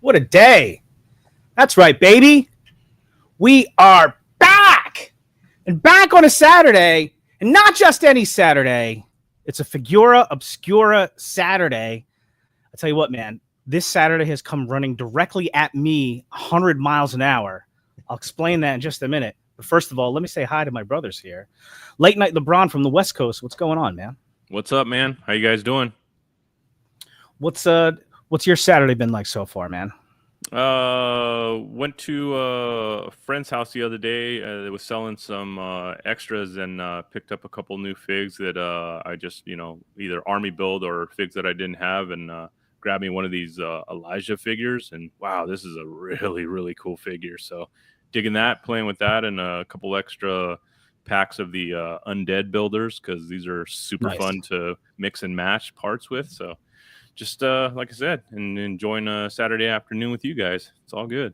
What a day. That's right, baby. We are back. And back on a Saturday, and not just any Saturday. It's a Figura Obscura Saturday. I tell you what, man, this Saturday has come running directly at me 100 miles an hour. I'll explain that in just a minute. But first of all, let me say hi to my brothers here. Late Night LeBron from the West Coast. What's going on, man? What's up, man? How you guys doing? What's your Saturday been like so far, man? Went to a friend's house the other day. They was selling some extras and picked up a couple new figs that I just, either army build or figs that I didn't have, and grabbed me one of these Elijah figures. And wow, this is a really, really cool figure. So digging that, playing with that, and a couple extra packs of the undead builders, because these are super fun to mix and match parts with. So just like I said, and enjoying a Saturday afternoon with you guys. It's all good.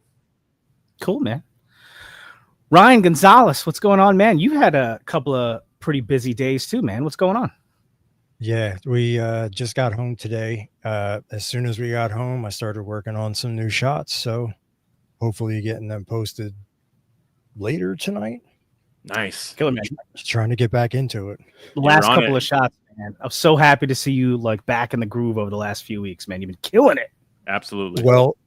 Cool, man. Ryan Gonzalez, what's going on, man? You had a couple of pretty busy days too, man. What's going on? Yeah, we just got home today. As soon as we got home, I started working on some new shots. So hopefully getting them posted later tonight. Nice. Killer, man. Just trying to get back into it. The last couple of shots, man. I'm so happy to see you like back in the groove over the last few weeks, man. You've been killing it. Absolutely. Well,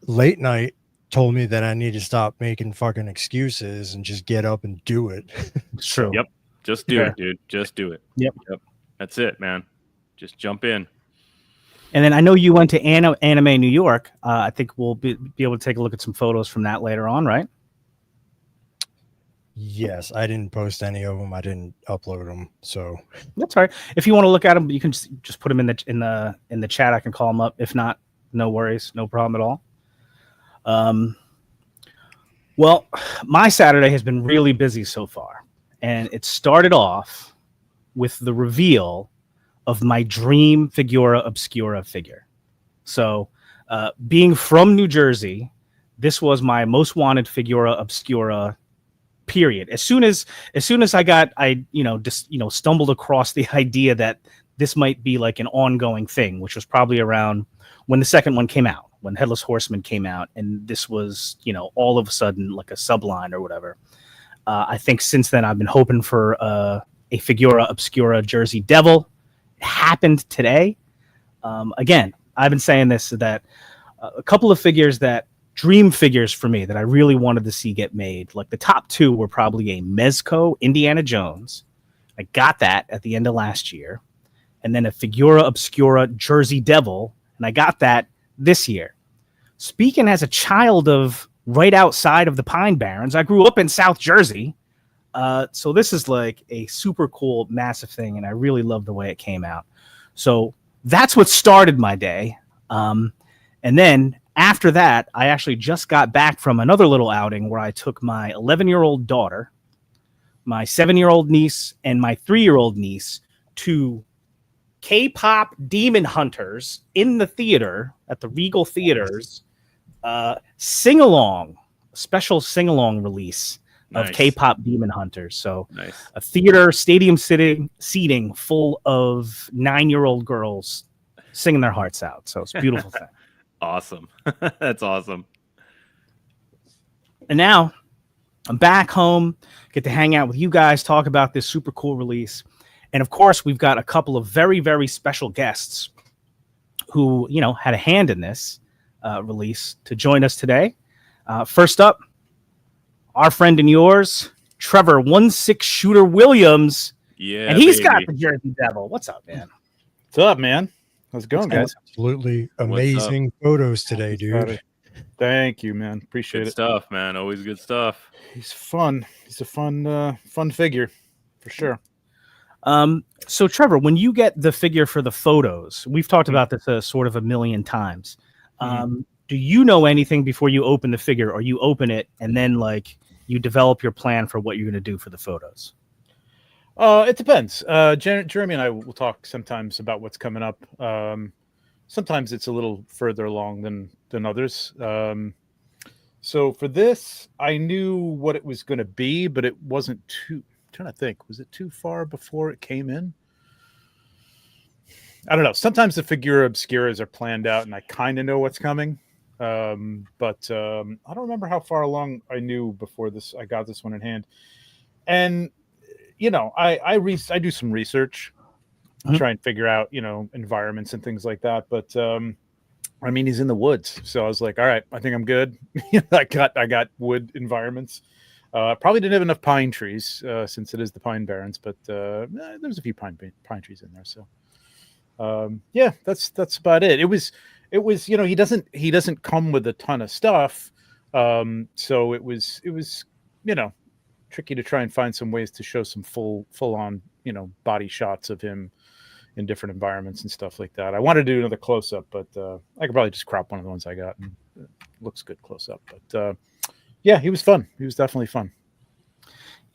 Late Night told me that I need to stop making fucking excuses and just get up and do it. It's true. Yep. Just do it, dude. Just do it. Yep. That's it, man. Just jump in. And then I know you went to Anime New York. I think we'll be able to take a look at some photos from that later on, right? Yes, I didn't post any of them. I didn't upload them, so that's all right. If you want to look at them, you can just put them in the chat. I can call them up. If not, no worries, no problem at all. Well, my Saturday has been really busy so far, and it started off with the reveal of my dream Figura Obscura figure. So, being from New Jersey, this was my most wanted Figura Obscura. Period. As soon as I stumbled across the idea that this might be like an ongoing thing, which was probably around when the second one came out, when Headless Horseman came out, and this was, all of a sudden like a subline or whatever. I think since then I've been hoping for a Figura Obscura Jersey Devil. It happened today. Again, I've been saying this, that a couple of figures that dream figures for me that I really wanted to see get made. Like the top two were probably a Mezco Indiana Jones. I got that at the end of last year. And then a Figura Obscura Jersey Devil. And I got that this year. Speaking as a child of right outside of the Pine Barrens, I grew up in South Jersey. So this is like a super cool, massive thing. And I really love the way it came out. So that's what started my day. And then after that, I actually just got back from another little outing where I took my 11-year-old daughter, my 7-year-old niece, and my 3-year-old niece to K-pop Demon Hunters in the theater at the Regal Theaters, sing-along, special sing-along release of K-pop Demon Hunters. So a theater stadium seating full of 9-year-old girls singing their hearts out. So it's a beautiful thing. Awesome. That's awesome. And now I'm back home, get to hang out with you guys, talk about this super cool release. And of course, we've got a couple of very, very special guests who, had a hand in this release to join us today. First up, our friend and yours, Trevor 16 Shooter Williams. Yeah. And he's got the Jersey Devil. What's up, man? What's up, man? How's it going, guys? Absolutely amazing photos today, dude. Thank you, man. Appreciate good it. Stuff, man. Always good stuff. He's fun. He's a fun figure for sure. So Trevor, when you get the figure for the photos, we've talked about this sort of a million times. Do you know anything before you open the figure, or you open it and then like you develop your plan for what you're going to do for the photos? It depends. Jeremy and I will talk sometimes about what's coming up. Sometimes it's a little further along than others. So for this, I knew what it was going to be, but it wasn't too. I'm trying to think, was it too far before it came in? I don't know. Sometimes the Figura Obscuras are planned out, and I kind of know what's coming. But I don't remember how far along I knew before I got this one in hand. And I do some research, try and figure out environments and things like that. But I mean, he's in the woods, so I was like, all right, I think I'm good. I got wood environments. Probably didn't have enough pine trees since it is the Pine Barrens, but there's a few pine trees in there. So yeah, that's about it. It was he doesn't come with a ton of stuff, so it was tricky to try and find some ways to show some full on body shots of him in different environments and stuff like that. I wanted to do another close up, but I could probably just crop one of the ones I got, and it looks good close up. But yeah, he was fun. He was definitely fun.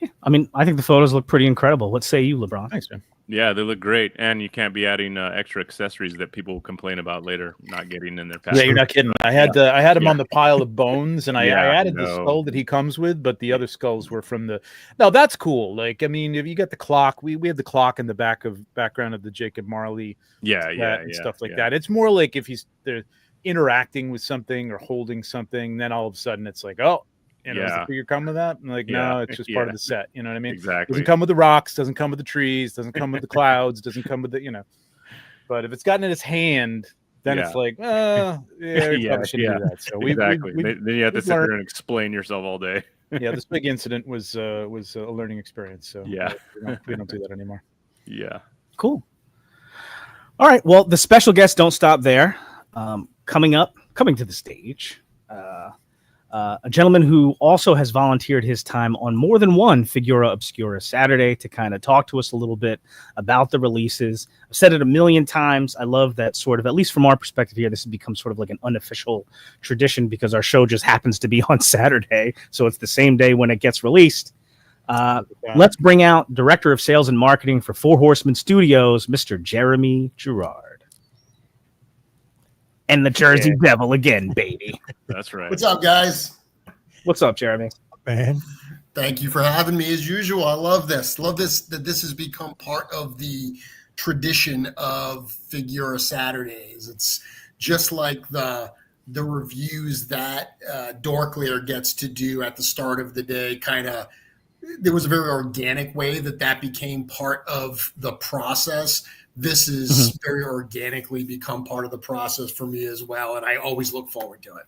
Yeah, I mean, I think the photos look pretty incredible. What say you, LeBron? Thanks, man. Yeah, they look great, and you can't be adding extra accessories that people will complain about later not getting in their package. Yeah, you're not kidding. I had him on the pile of bones, and I added the no. skull that he comes with, but the other skulls were from the. No, that's cool. Like, I mean, if you got the clock, we have the clock in the background of the Jacob Marley, and stuff like that. It's more like if they're interacting with something or holding something, then all of a sudden it's like, oh. Is the figure come with that? I'm like, no, it's just part of the set. You know what I mean? Exactly. Doesn't come with the rocks, doesn't come with the trees, doesn't come with the clouds, doesn't come with the, But if it's gotten in his hand, then it's like, we probably shouldn't do that. So exactly. Then you have to sit there and explain yourself all day. Yeah, this big incident was a learning experience. So yeah, we don't do that anymore. Yeah. Cool. All right. Well, the special guests don't stop there. Coming to the stage. A gentleman who also has volunteered his time on more than one Figura Obscura Saturday to kind of talk to us a little bit about the releases. I've said it a million times. I love that sort of, at least from our perspective here, this has become sort of like an unofficial tradition because our show just happens to be on Saturday. So it's the same day when it gets released. Let's bring out Director of Sales and Marketing for Four Horsemen Studios, Mr. Jeremy Girard. And the Jersey Devil again, baby. That's right. What's up, guys? What's up, Jeremy? Man, Thank you for having me as usual. I love this. Love this that this has become part of the tradition of Figura Saturdays. It's just like the reviews that Dorklier gets to do at the start of the day. Kind of, there was a very organic way that became part of the process. This is very organically become part of the process for me as well, and I always look forward to it.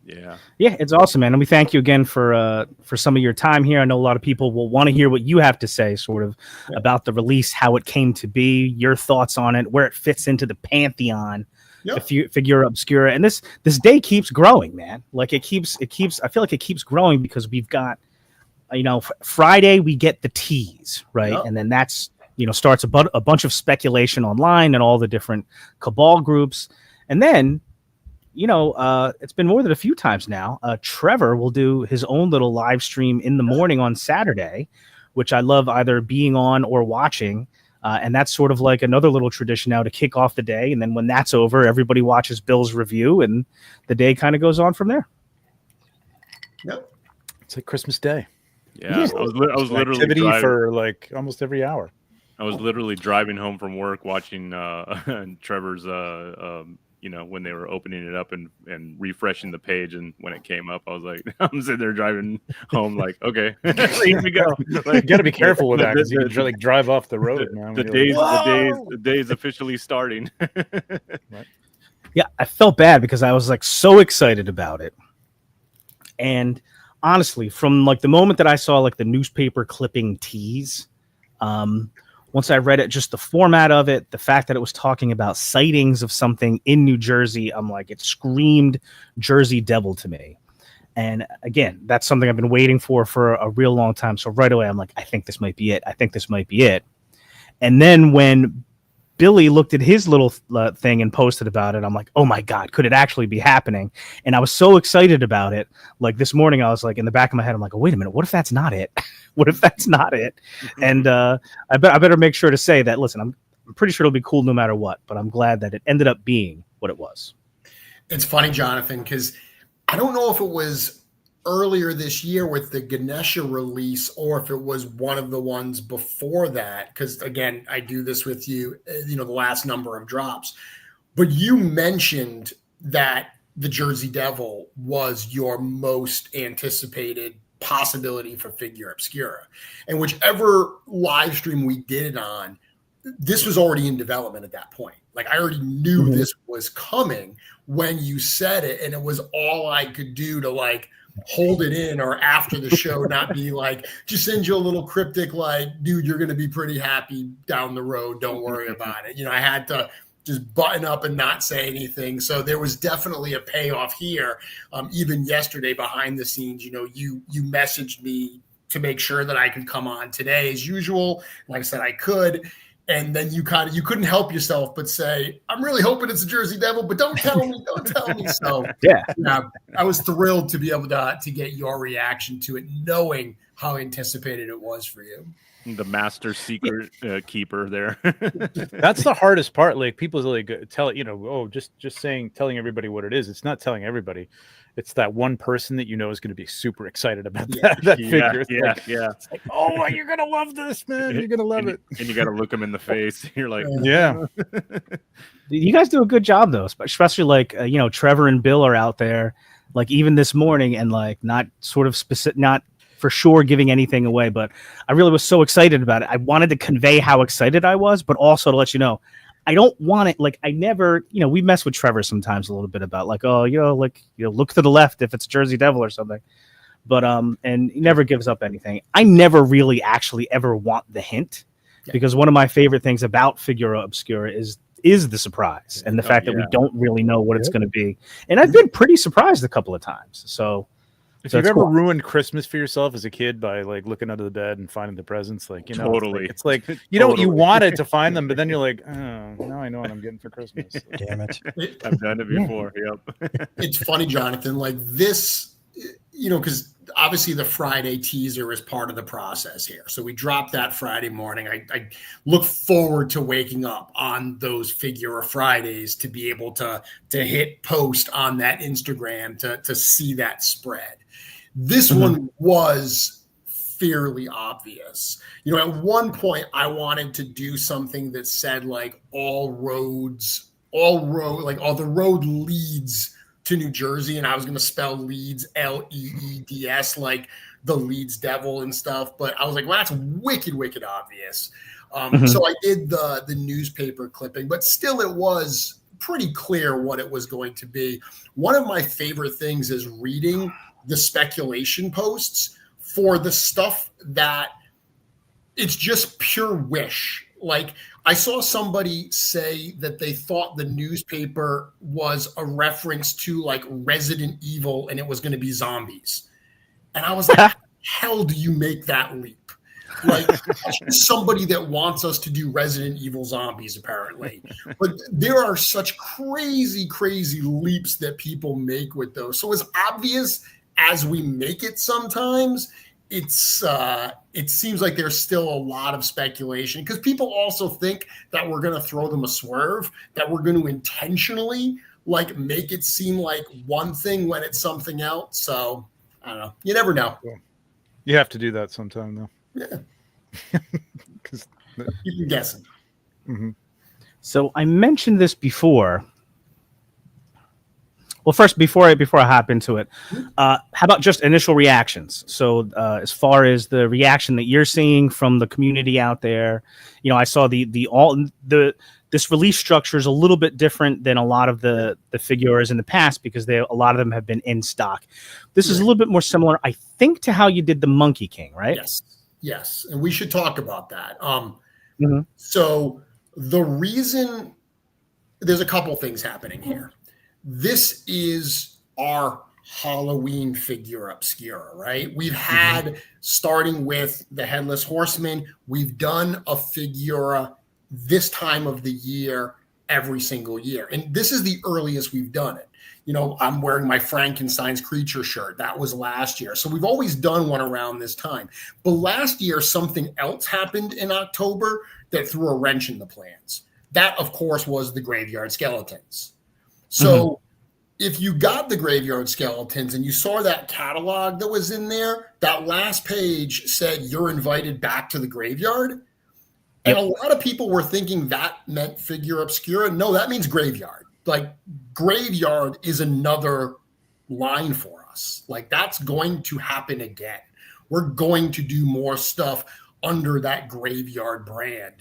Yeah, it's awesome, man. And we thank you again for some of your time here. I know a lot of people will want to hear what you have to say, sort of about the release, how it came to be, your thoughts on it, where it fits into the pantheon, the Figura Obscura. And this day keeps growing, man. Like it keeps. I feel like it keeps growing because we've got, Friday we get the tease, right, and then that's. Starts a bunch of speculation online and all the different cabal groups. And then, it's been more than a few times now. Trevor will do his own little live stream in the morning on Saturday, which I love either being on or watching. And that's sort of like another little tradition now to kick off the day. And then when that's over, everybody watches Bill's review and the day kind of goes on from there. Yep. It's like Christmas Day. Yeah. I was literally activity driving for like almost every hour. I was literally driving home from work watching Trevor's, when they were opening it up and refreshing the page. And when it came up, I was like, I'm sitting there driving home like, okay, here we go. Like, you got to be careful with that because you can like drive off the road, man. The day's officially starting. Right. Yeah, I felt bad because I was like so excited about it. And honestly, from like the moment that I saw like the newspaper clipping tease, once I read it, just the format of it, the fact that it was talking about sightings of something in New Jersey, I'm like, it screamed Jersey Devil to me. And again, that's something I've been waiting for a real long time. So right away, I'm like, I think this might be it. I think this might be it. And then when Billy looked at his little thing and posted about it, I'm like, oh my God, could it actually be happening? And I was so excited about it. Like this morning, I was like, in the back of my head, I'm like, oh, wait a minute, what if that's not it? What if that's not it? And I better make sure to say that, listen, I'm pretty sure it'll be cool no matter what, but I'm glad that it ended up being what it was. It's funny, Jonathan, because I don't know if it was earlier this year with the Ganesha release or if it was one of the ones before that, because again, I do this with you, the last number of drops, but you mentioned that the Jersey Devil was your most anticipated possibility for Figura Obscura. And whichever live stream we did it on, this was already in development at that point. Like I already knew this was coming when you said it, and it was all I could do to like hold it in, or after the show not be like, just send you a little cryptic like, dude, you're going to be pretty happy down the road. Don't worry about it. You know, I had to just button up and not say anything. So there was definitely a payoff here. Even yesterday behind the scenes, you know, you messaged me to make sure that I could come on today as usual. Like I said, I could. And then you couldn't help yourself but say, I'm really hoping it's a Jersey Devil, but don't tell me. So Yeah. I was thrilled to be able to get your reaction to it, knowing how anticipated it was for you. The master secret keeper there. That's the hardest part. Like people like tell it, you know, oh, just telling everybody what it is. It's not telling everybody. It's that one person that you know is going to be super excited about that figure. It's like, oh, you're gonna love this, man. You're gonna love it. And you got to look them in the face. You're like, yeah. You guys do a good job though, especially like you know, Trevor and Bill are out there, like even this morning, and like not sort of specific, not for sure giving anything away, but I really was so excited about it. I wanted to convey how excited I was, but also to let you know, I don't want it. Like I never, you know, we mess with Trevor sometimes a little bit about like, oh, you know, like, you know, look to the left if it's Jersey Devil or something. But and he never gives up anything. I never really actually ever want the hint, because one of my favorite things about Figura Obscura is the surprise and the fact that we don't really know what it's going to be. And I've been pretty surprised a couple of times. So if you've ever ruined Christmas for yourself as a kid by like looking under the bed and finding the presents, like, you know, totally. It's like you know, you wanted to find them, but then you're like, oh, now I know what I'm getting for Christmas. Damn it. I've done it before. Yep. It's funny, Jonathan, like this, you know, because obviously the Friday teaser is part of the process here. So we dropped that Friday morning. I look forward to waking up on those Figura Fridays to be able to hit post on that Instagram to see that spread. This one was fairly obvious. You know, at one point I wanted to do something that said like all the road leads to New Jersey, and I was going to spell Leeds Leeds, like the Leeds Devil and stuff. But I was like, well, that's wicked obvious. So I did the newspaper clipping, but still it was pretty clear what it was going to be. One of my favorite things is reading the speculation posts for the stuff that it's just pure wish. Like I saw somebody say that they thought the newspaper was a reference to like Resident Evil and it was going to be zombies. And I was like, how the hell do you make that leap? Like somebody that wants us to do Resident Evil zombies, apparently. But there are such crazy leaps that people make with those. So as obvious as we make it sometimes, it seems like there's still a lot of speculation, because people also think that we're going to throw them a swerve, that we're going to intentionally like make it seem like one thing when it's something else. So I don't know. You never know. You have to do that sometime though. Yeah. Keep them guessing. Mm-hmm. So I mentioned this before. Well, first, before I hop into it, how about just initial reactions? So as far as the reaction that you're seeing from the community out there, you know, I saw this release structure is a little bit different than a lot of the figures in the past, because a lot of them have been in stock. This is a little bit more similar, I think, to how you did the Monkey King, right? Yes. And we should talk about that. So the reason, there's a couple things happening here. This is our Halloween Figura Obscura, right? We've had, starting with the Headless Horseman, we've done a Figura this time of the year every single year. And this is the earliest we've done it. You know, I'm wearing my Frankenstein's creature shirt. That was last year. So we've always done one around this time. But last year, something else happened in October that threw a wrench in the plans. That, of course, was the Graveyard Skeletons. So if you got the Graveyard Skeletons and you saw that catalog that was in there, that last page said you're invited back to the graveyard. And a lot of people were thinking that meant Figura Obscura. No, that means graveyard. like Graveyard is another line for us. Like that's going to happen again. We're going to do more stuff under that Graveyard brand.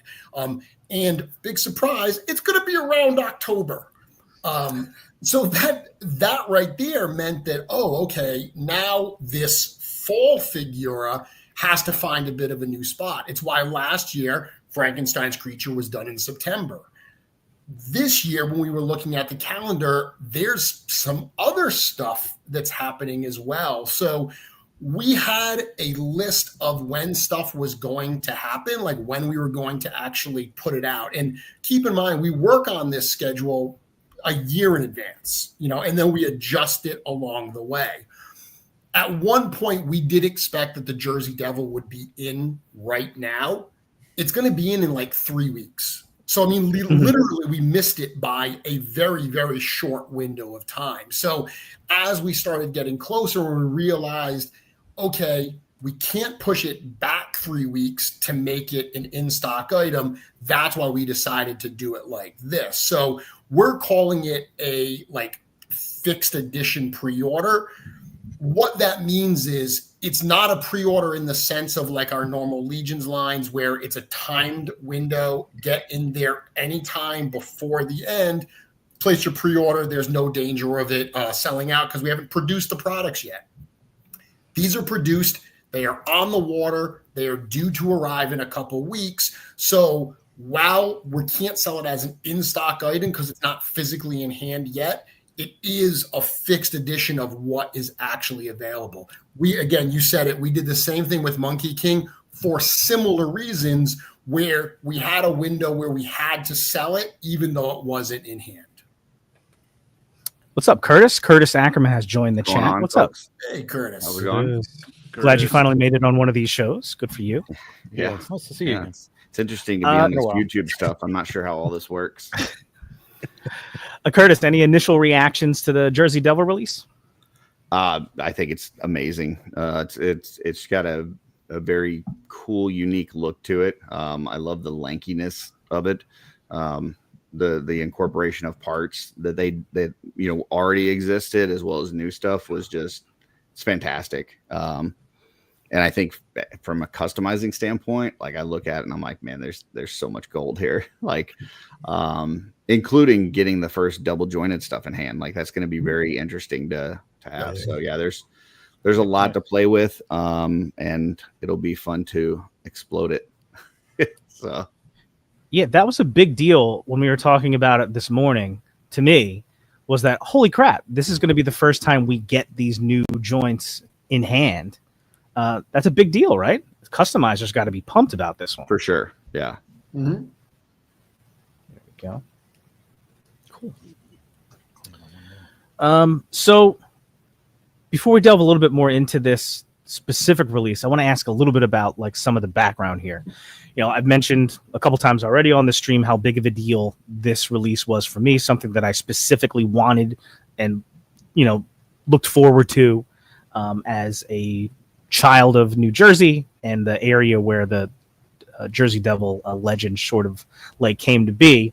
And big surprise, it's going to be around October. So that right there meant that, oh, okay, now this fall Figura has to find a bit of a new spot. It's why last year Frankenstein's Creature was done in September. This year, when we were looking at the calendar, there's some other stuff that's happening as well. So we had a list of when stuff was going to happen, like when we were going to actually put it out. And keep in mind, we work on this schedule a year in advance, and then we adjust it along the way. At one point, we did expect that the Jersey Devil would be in right now. It's going to be in like 3 weeks. So, I mean, literally, we missed it by a very, very short window of time. So as we started getting closer, we realized, okay, we can't push it back 3 weeks to make it an in-stock item. That's why we decided to do it like this. So we're calling it a like fixed edition pre-order. What that means is it's not a pre-order in the sense of like our normal Legions lines where it's a timed window, get in there anytime before the end, place your pre-order. There's no danger of it selling out because we haven't produced the products yet. These are produced. They are on the water. They are due to arrive in a couple weeks. So while we can't sell it as an in-stock item because it's not physically in hand yet, it is a fixed edition of what is actually available. Again, you said it, we did the same thing with Monkey King for similar reasons where we had a window where we had to sell it even though it wasn't in hand. What's up, Curtis? Curtis Ackerman has joined the chat. What's folks? up? Hey, Curtis. How's it going? Glad you finally made it on one of these shows. Good for you. Yeah, It's nice to see you again. It's interesting to be on this Wow. YouTube stuff. I'm not sure how all this works. Curtis, any initial reactions to the Jersey Devil release? I think it's amazing. It's got a very cool, unique look to it. I love the lankiness of it. The incorporation of parts that already existed as well as new stuff was just, it's fantastic. And I think from a customizing standpoint, like I look at it and I'm like, man, there's so much gold here. Like, including getting the first double jointed stuff in hand. Like that's going to be very interesting to have. So yeah, there's a lot to play with. And it'll be fun to explode it. So Yeah, that was a big deal when we were talking about it this morning to me, was that, holy crap, this is going to be the first time we get these new joints in hand. That's a big deal, right? Customizers got to be pumped about this one. for sure. Yeah. Mm-hmm. There we go. Cool. So before we delve a little bit more into this specific release, I want to ask a little bit about like some of the background here. I've mentioned a couple times already on the stream how big of a deal this release was for me, something that I specifically wanted and, looked forward to as a child of New Jersey and the area where the Jersey Devil legend sort of like came to be.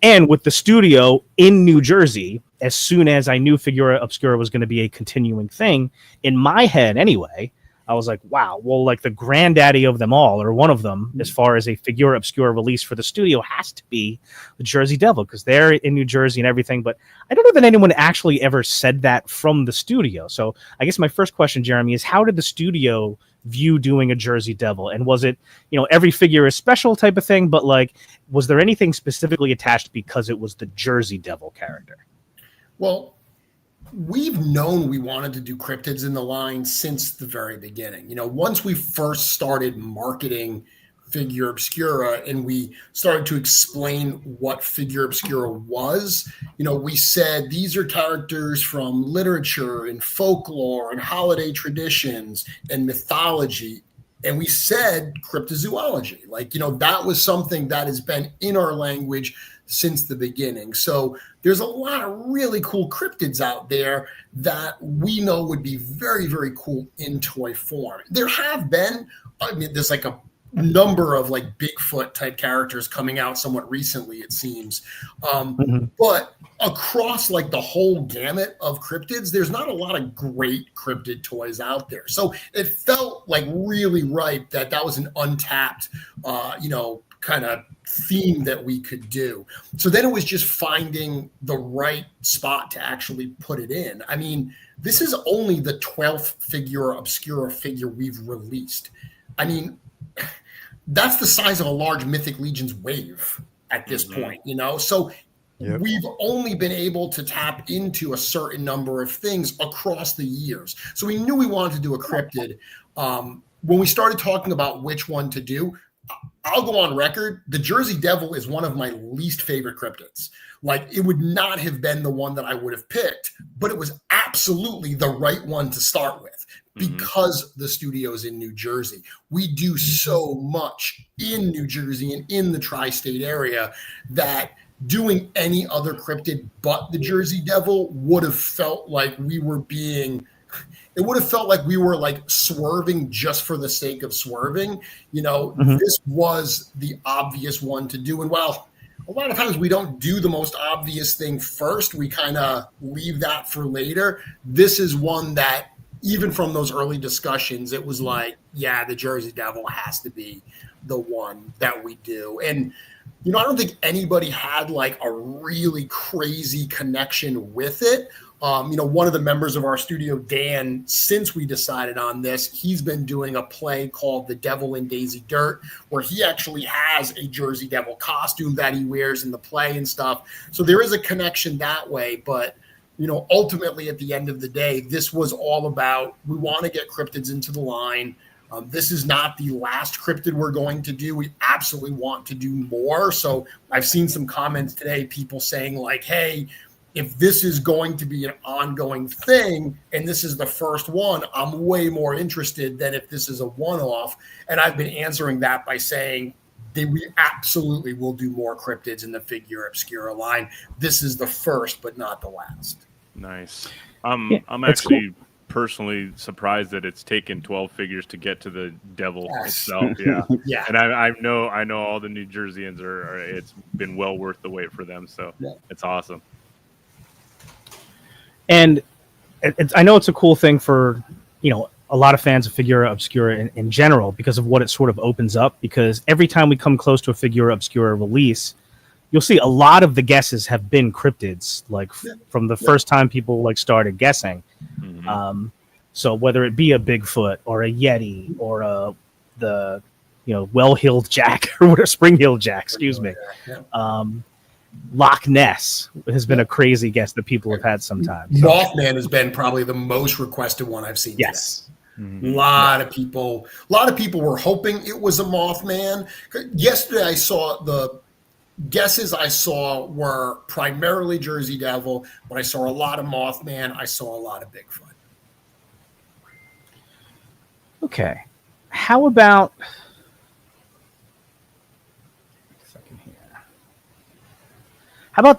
And with the studio in New Jersey, as soon as I knew Figura Obscura was going to be a continuing thing, in my head anyway, I was like, wow, well, like the granddaddy of them all, or one of them, as far as a Figura Obscura release for the studio, has to be the Jersey Devil, because they're in New Jersey and everything. But I don't know that anyone actually ever said that from the studio. So I guess my first question, Jeremy, is how did the studio view doing a Jersey Devil? And was it, every figure is special type of thing, but like, was there anything specifically attached because it was the Jersey Devil character? Well, we've known we wanted to do cryptids in the line since the very beginning. Once we first started marketing Figura Obscura and we started to explain what Figura Obscura was, we said these are characters from literature and folklore and holiday traditions and mythology. And we said cryptozoology. That was something that has been in our language since the beginning. So there's a lot of really cool cryptids out there that we know would be very, very cool in toy form. There have been, there's like a number of like Bigfoot type characters coming out somewhat recently, it seems. But across like the whole gamut of cryptids, there's not a lot of great cryptid toys out there. So it felt like really ripe that was an untapped, kind of theme that we could do. So then it was just finding the right spot to actually put it in. I mean, this is only the 12th Figura Obscura figure we've released. I mean, that's the size of a large Mythic Legions wave at this point, So we've only been able to tap into a certain number of things across the years. So we knew we wanted to do a cryptid. When we started talking about which one to do, I'll go on record. The Jersey Devil is one of my least favorite cryptids. Like, it would not have been the one that I would have picked, but it was absolutely the right one to start with because the studio's in New Jersey. We do so much in New Jersey and in the tri-state area that doing any other cryptid but the Jersey Devil would have felt like we were like swerving just for the sake of swerving. This was the obvious one to do. And while a lot of times we don't do the most obvious thing first, we kind of leave that for later. This is one that, even from those early discussions, it was like, yeah, the Jersey Devil has to be the one that we do. And, I don't think anybody had like a really crazy connection with it. One of the members of our studio, Dan, since we decided on this, he's been doing a play called The Devil in Daisy Dirt, where he actually has a Jersey Devil costume that he wears in the play and stuff. So there is a connection that way. But, ultimately at the end of the day, this was all about, we want to get cryptids into the line. This is not the last cryptid we're going to do. We absolutely want to do more. So I've seen some comments today, people saying like, hey, if this is going to be an ongoing thing and this is the first one, I'm way more interested than if this is a one-off. And I've been answering that by saying we absolutely will do more cryptids in the Figura Obscura line. This is the first, but not the last. Nice. I'm actually personally surprised that it's taken 12 figures to get to the Devil itself. Yeah. Yeah. And I know all the New Jerseyans are it's been well worth the wait for them. So it's awesome. And I know it's a cool thing for, a lot of fans of Figura Obscura in general, because of what it sort of opens up. Because every time we come close to a Figura Obscura release, you'll see a lot of the guesses have been cryptids, like from the first time people like started guessing. So whether it be a Bigfoot or a Yeti or the well-heeled Jack or whatever, spring-heeled Jack, excuse me. Loch Ness has been a crazy guess that people have had sometimes. Mothman has been probably the most requested one I've seen. Yes. A lot of people were hoping it was a Mothman. Yesterday I saw the guesses I saw were primarily Jersey Devil, but I saw a lot of Mothman. I saw a lot of Bigfoot. Okay. How about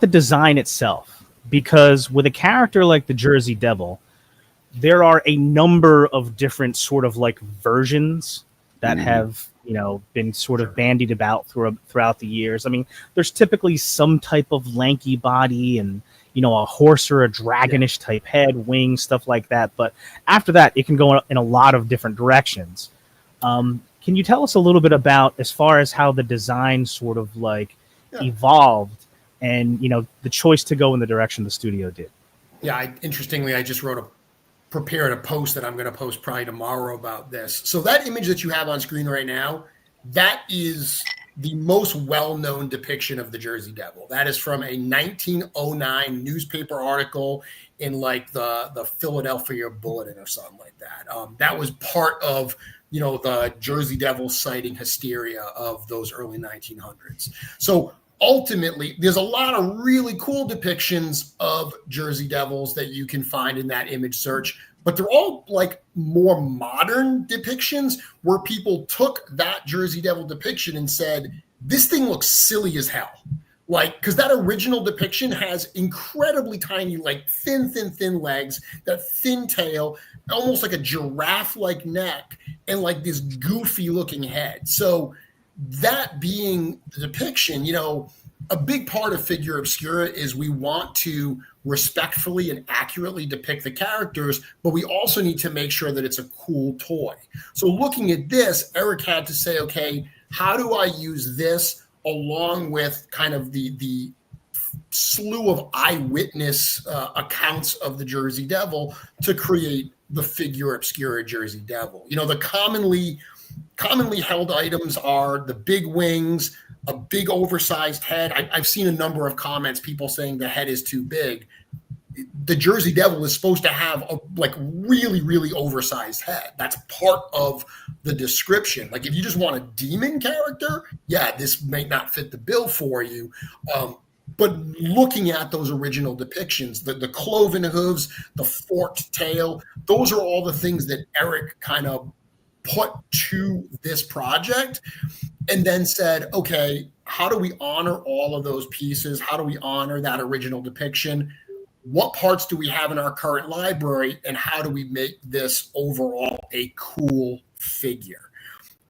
the design itself? Because with a character like the Jersey Devil, there are a number of different sort of like versions that have, been sort of bandied about throughout the years. I mean, there's typically some type of lanky body and, a horse or a dragonish type head, wings, stuff like that. But after that, it can go in a lot of different directions. Can you tell us a little bit about, as far as how the design sort of like evolved and, the choice to go in the direction the studio did? Yeah, interestingly, I just prepared a post that I'm going to post probably tomorrow about this. So that image that you have on screen right now, that is the most well-known depiction of the Jersey Devil. That is from a 1909 newspaper article in like the Philadelphia Bulletin or something like that. That was part of, the Jersey Devil sighting hysteria of those early 1900s. So ultimately, there's a lot of really cool depictions of Jersey Devils that you can find in that image search, but they're all like more modern depictions where people took that Jersey Devil depiction and said, this thing looks silly as hell. Like, because that original depiction has incredibly tiny, like thin legs, that thin tail, almost like a giraffe-like neck. and like this goofy looking head. So that being the depiction, you know, a big part of Figura Obscura is we want to respectfully and accurately depict the characters, but we also need to make sure that it's a cool toy. So looking at this, Eric had to say, okay, how do I use this along with kind of the slew of eyewitness accounts of the Jersey Devil to create the Figura Obscura Jersey Devil? You know, the commonly held items are the big wings, a big oversized head. I've seen a number of comments, people saying the head is too big. The Jersey Devil is supposed to have a like really, really oversized head. That's part of the description. Like if you just want a demon character, yeah, this may not fit the bill for you. But looking at those original depictions, the cloven hooves, the forked tail, those are all the things that Eric kind of put to this project and then said, okay, how do we honor all of those pieces? How do we honor that original depiction? What parts do we have in our current library? And how do we make this overall a cool figure?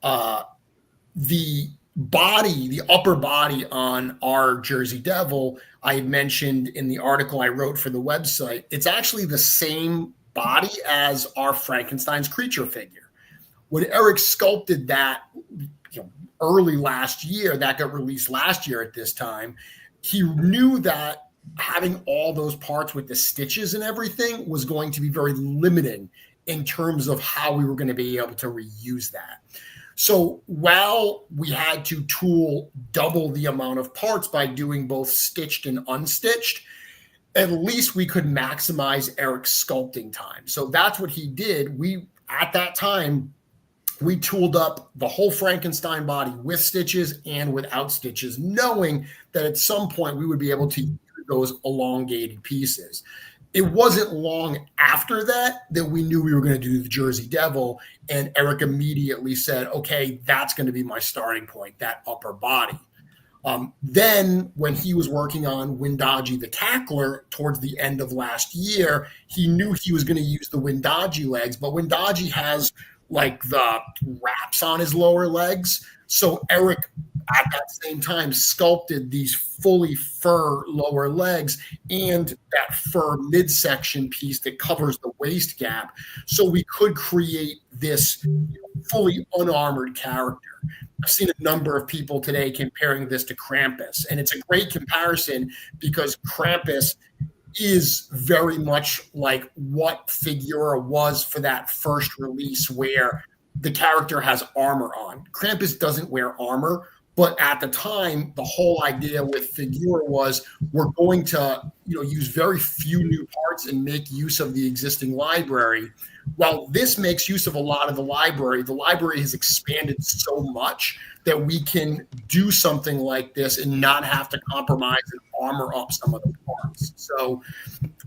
The body, the upper body on our Jersey Devil, I mentioned in the article I wrote for the website, it's actually the same body as our Frankenstein's creature figure. When Eric sculpted that, you know, early last year, that got released last year at this time, he knew that having all those parts with the stitches and everything was going to be very limiting in terms of how we were going to be able to reuse that. So while we had to tool double the amount of parts by doing both stitched and unstitched, at least we could maximize Eric's sculpting time. So that's what he did. At that time, we tooled up the whole Frankenstein body with stitches and without stitches, knowing that at some point we would be able to use those elongated pieces. It wasn't long after that we knew we were going to do the Jersey Devil, and Eric immediately said, okay, that's going to be my starting point, that upper body. Then when he was working on Windaji the Tackler towards the end of last year, he knew he was going to use the Windaji legs, but Windaji has like the wraps on his lower legs. So Eric, at that same time, sculpted these fully fur lower legs and that fur midsection piece that covers the waist gap. So we could create this fully unarmored character. I've seen a number of people today comparing this to Krampus, and it's a great comparison because Krampus is very much like what Figura was for that first release, where the character has armor on. Krampus doesn't wear armor, but at the time, the whole idea with Figura was we're going to, use very few new parts and make use of the existing library. Well, this makes use of a lot of the library. The library has expanded so much that we can do something like this and not have to compromise and armor up some of the parts. So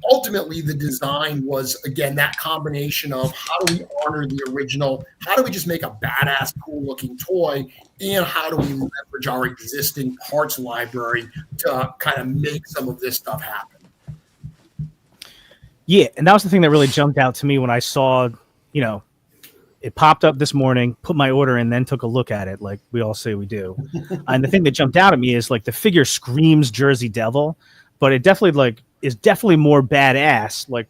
ultimately, the design was, again, that combination of how do we honor the original, how do we just make a badass, cool-looking toy, and how do we leverage our existing parts library to kind of make some of this stuff happen. Yeah, and that was the thing that really jumped out to me when I saw, it popped up this morning, put my order in, then took a look at it like we all say we do. And the thing that jumped out at me is like the figure screams Jersey Devil, but it definitely is definitely more badass, like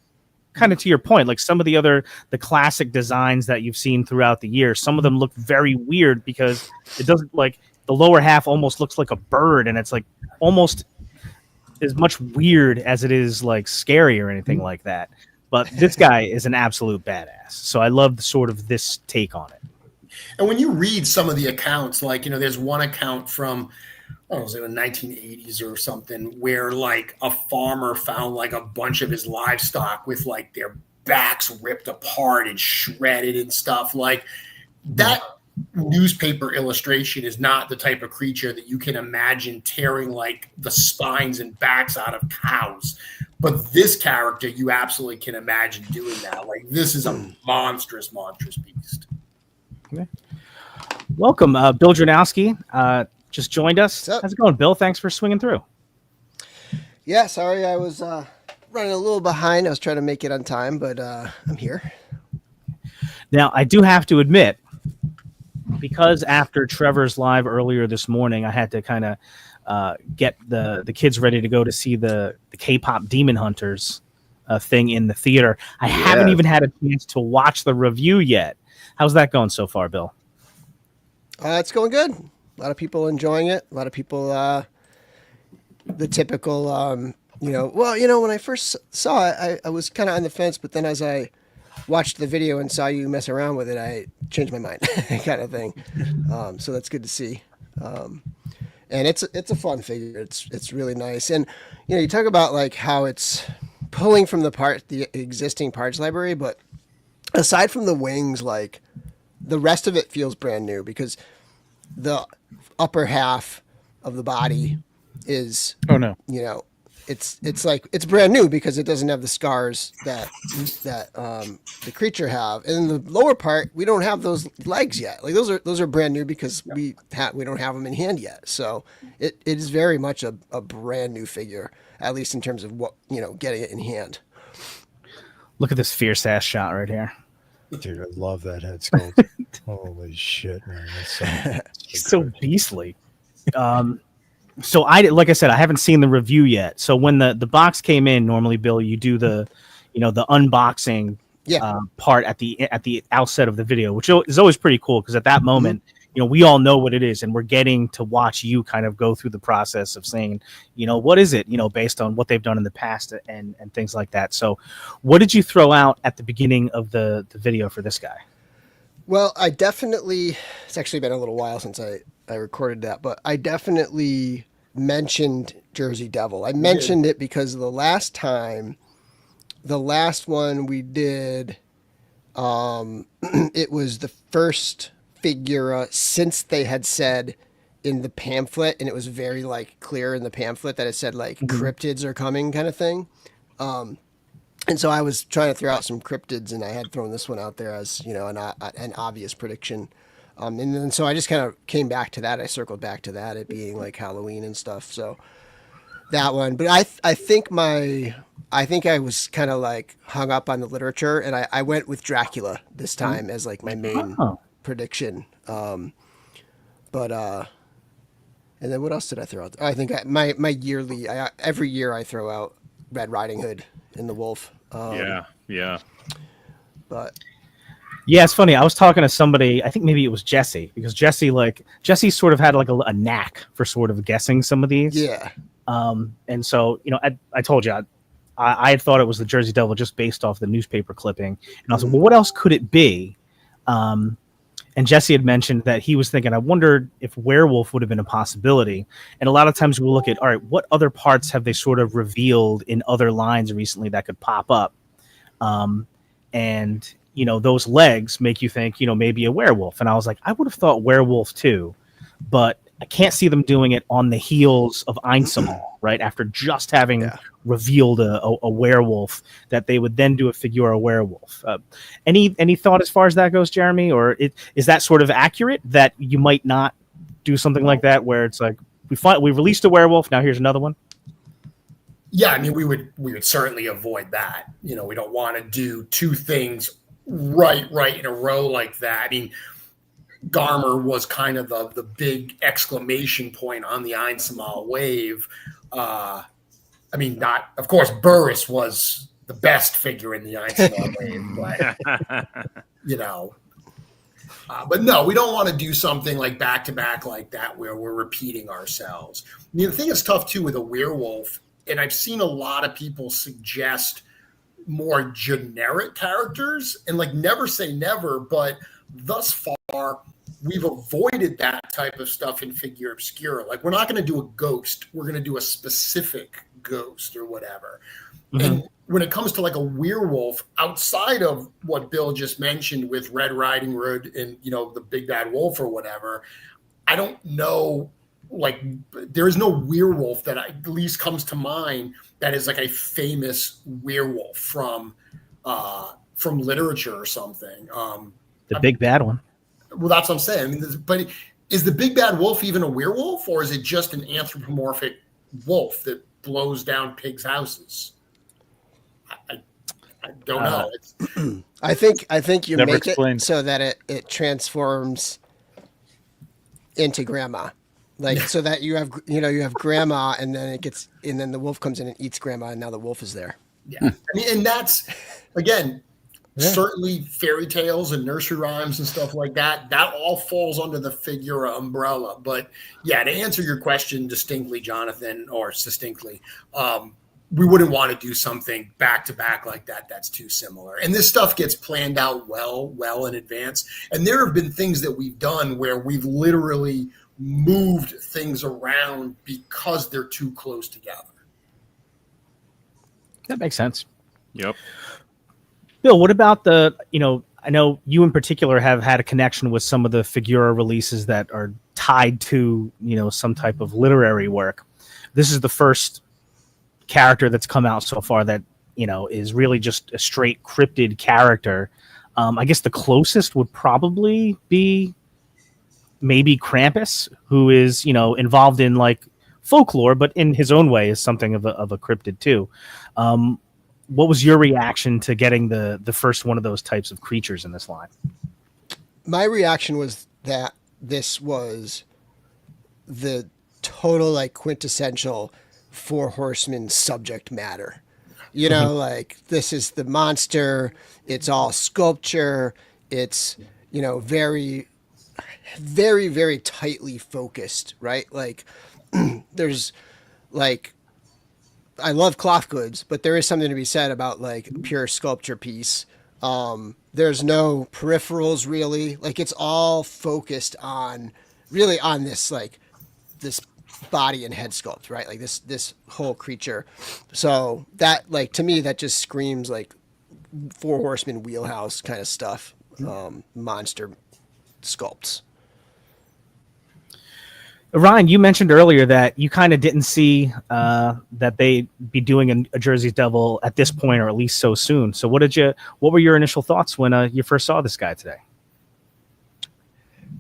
kind of to your point, like some of the classic designs that you've seen throughout the year. Some of them look very weird because it doesn't, like, the lower half almost looks like a bird, and it's like almost as much weird as it is like scary or anything like that. But this guy is an absolute badass. So I love sort of this take on it. And when you read some of the accounts, like, there's one account from, I don't know, the 1980s or something, where like a farmer found like a bunch of his livestock with like their backs ripped apart and shredded and stuff. Like that newspaper illustration is not the type of creature that you can imagine tearing like the spines and backs out of cows. But this character, you absolutely can imagine doing that. Like, this is a monstrous beast. Okay. Welcome, Bill Dranowski. Just joined us. How's it going, Bill? Thanks for swinging through. Yeah, sorry, I was running a little behind. I was trying to make it on time, but I'm here. Now, I do have to admit, because after Trevor's live earlier this morning, I had to kind of get the kids ready to go to see the K-pop Demon Hunters thing in the theater. I haven't even had a chance to watch the review yet. How's that going so far, Bill? It's going good. A lot of people enjoying it. A lot of people, the typical, when I first saw it, I was kind of on the fence, but then as I watched the video and saw you mess around with it, I changed my mind kind of thing. So that's good to see. And it's a fun figure. It's really nice. And, you talk about like how it's pulling from the existing parts library, but aside from the wings, like the rest of it feels brand new because the upper half of the body is, it's like it's brand new because it doesn't have the scars that the creature have, and in the lower part we don't have those legs yet. Like those are brand new because we don't have them in hand yet. So it is very much a brand new figure, at least in terms of what getting it in hand. Look at this fierce ass shot right here. Dude, I love that head sculpt. Holy shit, man! He's so beastly. So like I said, I haven't seen the review yet. So when the box came in, normally, Bill, you do the unboxing part at the outset of the video, which is always pretty cool because at that moment, we all know what it is, and we're getting to watch you kind of go through the process of saying, what is it, based on what they've done in the past and things like that. So what did you throw out at the beginning of the video for this guy? Well, it's actually been a little while since I recorded that, but I definitely mentioned Jersey Devil. I mentioned it because the last one we did, it was the first Figura since they had said in the pamphlet, and it was very like clear in the pamphlet that it said like cryptids are coming kind of thing. And so I was trying to throw out some cryptids, and I had thrown this one out there as an obvious prediction. And then so I just kind of came back to that. I circled back to that, it being like Halloween and stuff. So that one, but I think I was kind of like hung up on the literature, and I went with Dracula this time as like my main prediction. And then what else did I throw out there? I think my yearly, every year I throw out Red Riding Hood and the Wolf. Yeah. But yeah, it's funny. I was talking to somebody, I think maybe it was Jesse, because Jesse sort of had like a knack for sort of guessing some of these. Yeah. And so, I told you, I had thought it was the Jersey Devil just based off the newspaper clipping. And I was like, well, what else could it be? And Jesse had mentioned that he was thinking, I wondered if werewolf would have been a possibility. And a lot of times we'll look at, all right, what other parts have they sort of revealed in other lines recently that could pop up? And, those legs make you think, maybe a werewolf. And I was like, I would have thought werewolf too, but I can't see them doing it on the heels of Einsamal, right? After just having revealed a werewolf, that they would then do a Figura werewolf. Any thought as far as that goes, Jeremy? Or is that sort of accurate that you might not do something like that where it's like we released a werewolf, now here's another one? Yeah, I mean, we would certainly avoid that. We don't want to do two things right in a row like that. I mean, Garmer was kind of the big exclamation point on the Einsamal wave. Of course, Burris was the best figure in the Einsamal wave, but but no, we don't want to do something like back to back like that where we're repeating ourselves. I mean, the thing is tough too with a werewolf, and I've seen a lot of people suggest more generic characters, and like never say never, but thus far we've avoided that type of stuff in Figura Obscura. Like, we're not going to do a ghost. We're going to do a specific ghost or whatever. Mm-hmm. And when it comes to like a werewolf, outside of what Bill just mentioned with Red Riding Hood and, the Big Bad Wolf or whatever, I don't know, like, there is no werewolf that at least comes to mind that is like a famous werewolf from literature or something. The big bad one. Well, that's what I'm saying. But is the Big Bad Wolf even a werewolf, or is it just an anthropomorphic wolf that blows down pigs' houses? I don't know. I think you Never make explained. it so that it transforms into grandma, like so that you have grandma, and then the wolf comes in and eats grandma, and now the wolf is there. Yeah, I mean, and that's again. Yeah. Certainly fairy tales and nursery rhymes and stuff like that, that all falls under the Figura umbrella. But yeah, to answer your question distinctly, Jonathan, or succinctly, we wouldn't want to do something back to back like that. That's too similar. And this stuff gets planned out well in advance. And there have been things that we've done where we've literally moved things around because they're too close together. That makes sense. Yep. Bill, what about I know you in particular have had a connection with some of the Figura releases that are tied to, some type of literary work. This is the first character that's come out so far that, is really just a straight cryptid character. I guess the closest would probably be maybe Krampus, who is, involved in like folklore, but in his own way is something of a cryptid too. What was your reaction to getting the first one of those types of creatures in this line? My reaction was that this was the total like quintessential Four Horsemen subject matter. Like this is the monster. It's all sculpture. It's, very, very, very tightly focused, right? Like there's like, I love cloth goods, but there is something to be said about like pure sculpture piece. There's no peripherals really. Like it's all focused on this, like this body and head sculpt, right? Like this whole creature. So that, like, to me, that just screams like Four Horsemen wheelhouse kind of stuff. Monster sculpts. Ryan, you mentioned earlier that you kind of didn't see that they'd be doing a Jersey's Devil at this point, or at least so soon. So what were your initial thoughts when you first saw this guy today?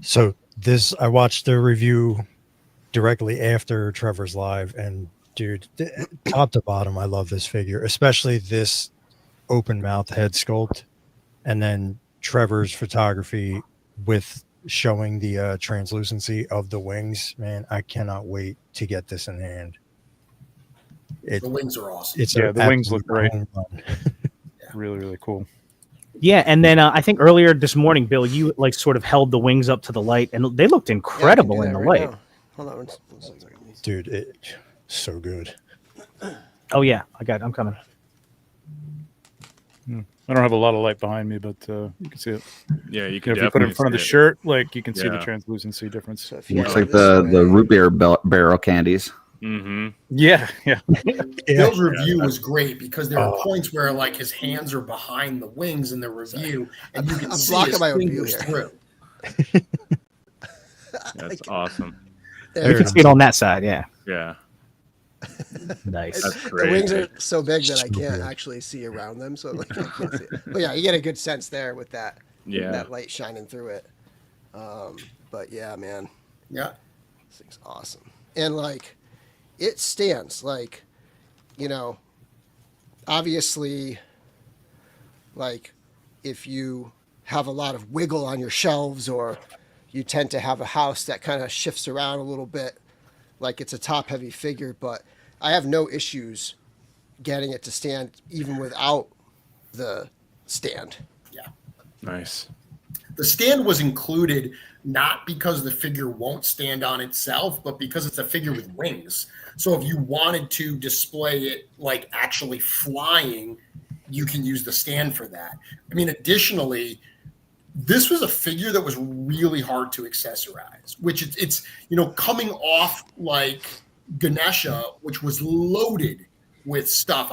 So I watched the review directly after Trevor's live, and dude, top to bottom, I love this figure, especially this open mouth head sculpt, and then Trevor's photography with showing the translucency of the wings. Man, I cannot wait to get this in hand. The wings are awesome. The wings look great. Really, really cool. Yeah, and then I think earlier this morning, Bill, you like sort of held the wings up to the light, and they looked incredible in the light. Now. Hold on one second. Dude, it's so good. Oh yeah, I'm coming. I don't have a lot of light behind me, but you can see it. Yeah, you can. If you put it in front of the shirt, like you can see the translucency difference. So looks like the root beer barrel candies. Mm-hmm. Yeah. Bill's review was great because there are points where like his hands are behind the wings in the review, and you can see his fingers through. That's awesome. You can see it on that side, yeah. Yeah. Nice. That's great. The wings are so big that I can't actually see around them, so like I can't see it. But yeah, you get a good sense there with that. Yeah. That light shining through it. But yeah, man. Yeah. This thing's awesome. And like it stands, like, obviously, like if you have a lot of wiggle on your shelves, or you tend to have a house that kind of shifts around a little bit, like it's a top heavy figure, but I have no issues getting it to stand even without the stand. Yeah. Nice. The stand was included not because the figure won't stand on itself, but because it's a figure with wings. So if you wanted to display it like actually flying, you can use the stand for that. I mean, additionally, this was a figure that was really hard to accessorize, which it's coming off like Ganesha, which was loaded with stuff.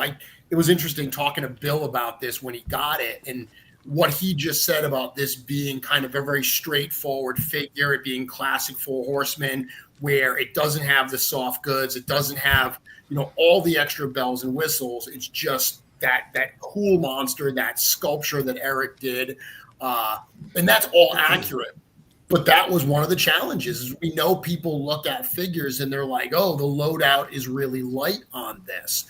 It was interesting talking to Bill about this when he got it, and what he just said about this being kind of a very straightforward figure, it being classic Four Horsemen, where it doesn't have the soft goods, it doesn't have all the extra bells and whistles. It's just that cool monster, that sculpture that Eric did. And that's all accurate. But that was one of the challenges. Is we know people look at figures and they're like, oh, the loadout is really light on this.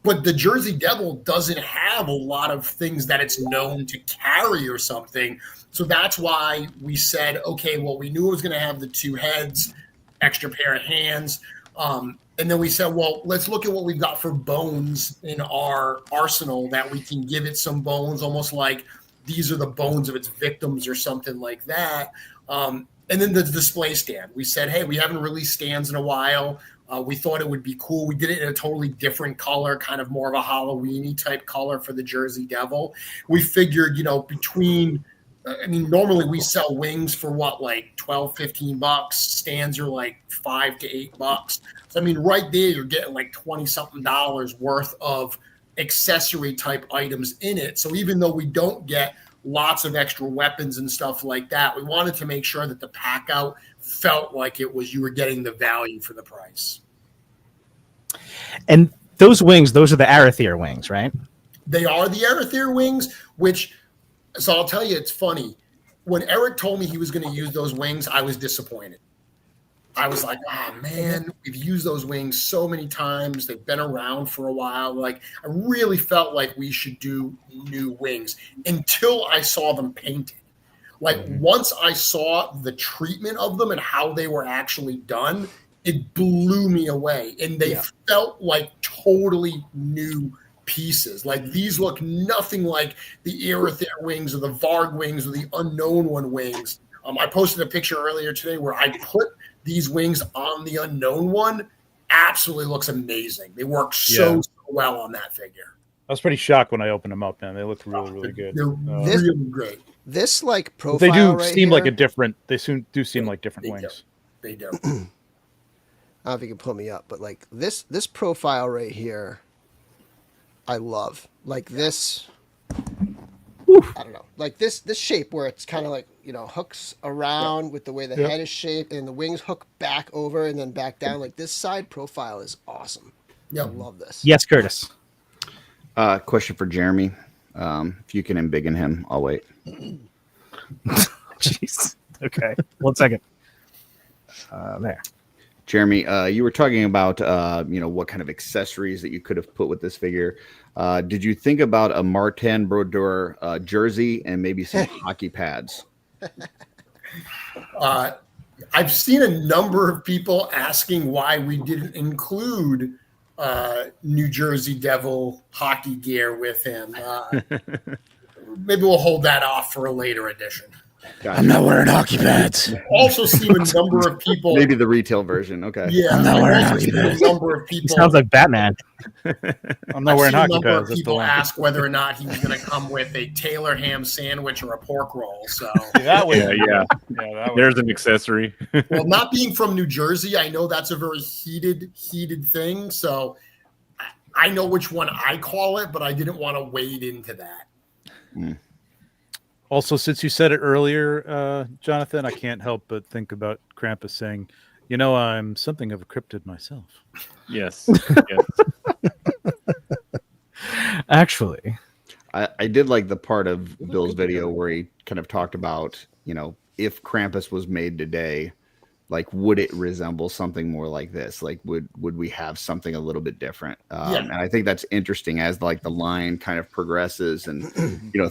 But the Jersey Devil doesn't have a lot of things that it's known to carry or something. So that's why we said, okay, well, we knew it was going to have the 2 heads, extra pair of hands. And then we said, well, let's look at what we've got for bones in our arsenal that we can give it some bones, almost like these are the bones of its victims or something like that. And then the display stand. We said, hey, we haven't released stands in a while. We thought it would be cool. We did it in a totally different color, kind of more of a Halloween-y type color for the Jersey Devil. We figured, normally we sell wings for what, like $12-15. Stands are like $5 to $8. So, right there, you're getting like $20-something worth of accessory type items in it. So even though we don't get lots of extra weapons and stuff like that, we wanted to make sure that the pack out felt like you were getting the value for the price. And those wings, those are the Arathyr wings, right? They are the Arathyr wings, so I'll tell you, it's funny. When Eric told me he was going to use those wings, I was disappointed. I was like, oh man, we've used those wings so many times. They've been around for a while. Like, I really felt like we should do new wings until I saw them painted. Like, once I saw the treatment of them and how they were actually done, it blew me away. And they felt like totally new pieces. Like, these look nothing like the Arathyr wings or the Varg wings or the Unknown One wings. I posted a picture earlier today where I put these wings on the Unknown One. Absolutely looks amazing. They work so well on that figure. I was pretty shocked when I opened them up, man. They look really, really good. They're really great. This like profile, they do right seem here, like a different. They do seem like different wings. They do. I don't know if you can pull me up, but like this profile right here, I love. Like this, I don't know, like this shape where it's kind of like, hooks around with the way the head is shaped and the wings hook back over and then back down. Like, this side profile is awesome. I love this. Yes, Curtis. Question for Jeremy. If you can embiggen him, I'll wait. Jeez. Okay. 1 second. There. Jeremy, you were talking about, what kind of accessories that you could have put with this figure. Did you think about a Martin Brodeur jersey and maybe some hockey pads? I've seen a number of people asking why we didn't include New Jersey Devil hockey gear with him. Maybe we'll hold that off for a later edition. Gotcha. I'm not wearing hockey pads. Also seen a number of people. Maybe the retail version. Okay. Yeah, I'm not wearing I've also hockey seen a pads. number of people. He sounds like Batman. I'm not wearing I've hockey seen a number pads. of That's the people one. ask whether or not he was going to come with a Taylor ham sandwich or a pork roll. So, That was, Yeah. that was, There's an accessory. well, not being from New Jersey, I know that's a very heated thing. So, I know which one I call it, but I didn't want to wade into that. Also, since you said it earlier, Jonathan, I can't help but think about Krampus saying, I'm something of a cryptid myself. Yes. Actually. I did like the part of Bill's video where he kind of talked about, if Krampus was made today, like, would it resemble something more like this? Like, would we have something a little bit different? And I think that's interesting as like the line kind of progresses and,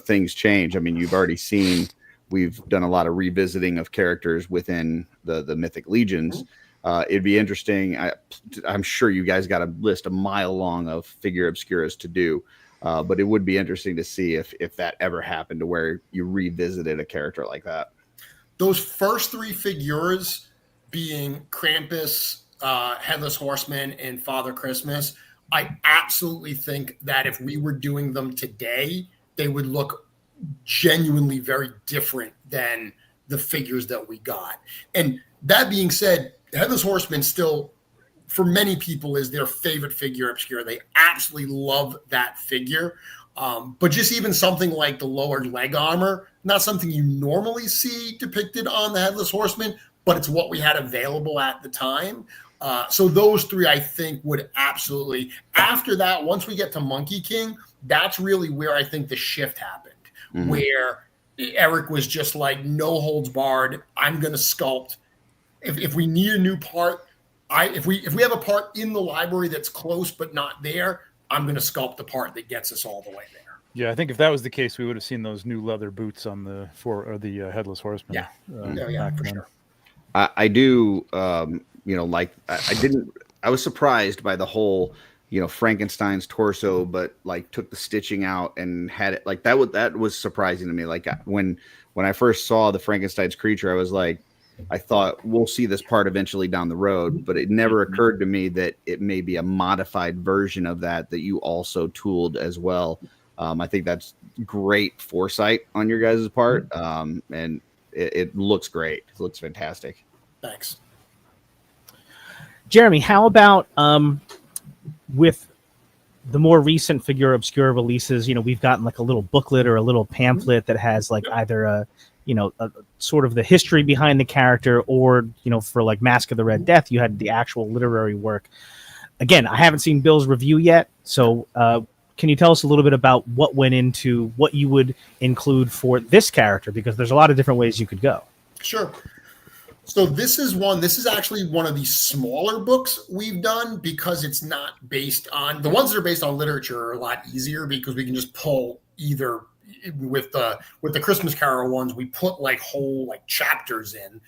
things change. I mean, you've already seen, we've done a lot of revisiting of characters within the Mythic Legions. It'd be interesting. I'm sure you guys got a list a mile long of Figura Obscuras to do. But it would be interesting to see if that ever happened to where you revisited a character like that. Those first 3 figures, being Krampus, Headless Horseman, and Father Christmas, I absolutely think that if we were doing them today, they would look genuinely very different than the figures that we got. And that being said, Headless Horseman still, for many people, is their favorite Figura Obscura. They absolutely love that figure. But just even something like the lowered leg armor, not something you normally see depicted on the Headless Horseman, but it's what we had available at the time. So those 3, I think, would absolutely. After that, once we get to Monkey King, that's really where I think the shift happened, where Eric was just like, no holds barred. I'm going to sculpt. If we need a new part, if we have a part in the library that's close but not there, I'm going to sculpt the part that gets us all the way there. Yeah, I think if that was the case, we would have seen those new leather boots on the Headless Horseman. Yeah, yeah, for sure. I do, like I was surprised by the whole, Frankenstein's torso, but like took the stitching out and had it like that was surprising to me. Like when I first saw the Frankenstein's creature, I was like, I thought we'll see this part eventually down the road, but it never occurred to me that it may be a modified version of that you also tooled as well. I think that's great foresight on your guys' part. And it looks great. It looks fantastic. Thanks. Jeremy, how about with the more recent Figura Obscura releases? We've gotten like a little booklet or a little pamphlet that has like either a sort of the history behind the character, or for like Mask of the Red Death, you had the actual literary work. Again, I haven't seen Bill's review yet, so can you tell us a little bit about what went into what you would include for this character? Because there's a lot of different ways you could go. Sure. So this is actually one of the smaller books we've done, because it's not based on the ones that are based on literature are a lot easier, because we can just pull either with the Christmas Carol ones, we put like whole like chapters in,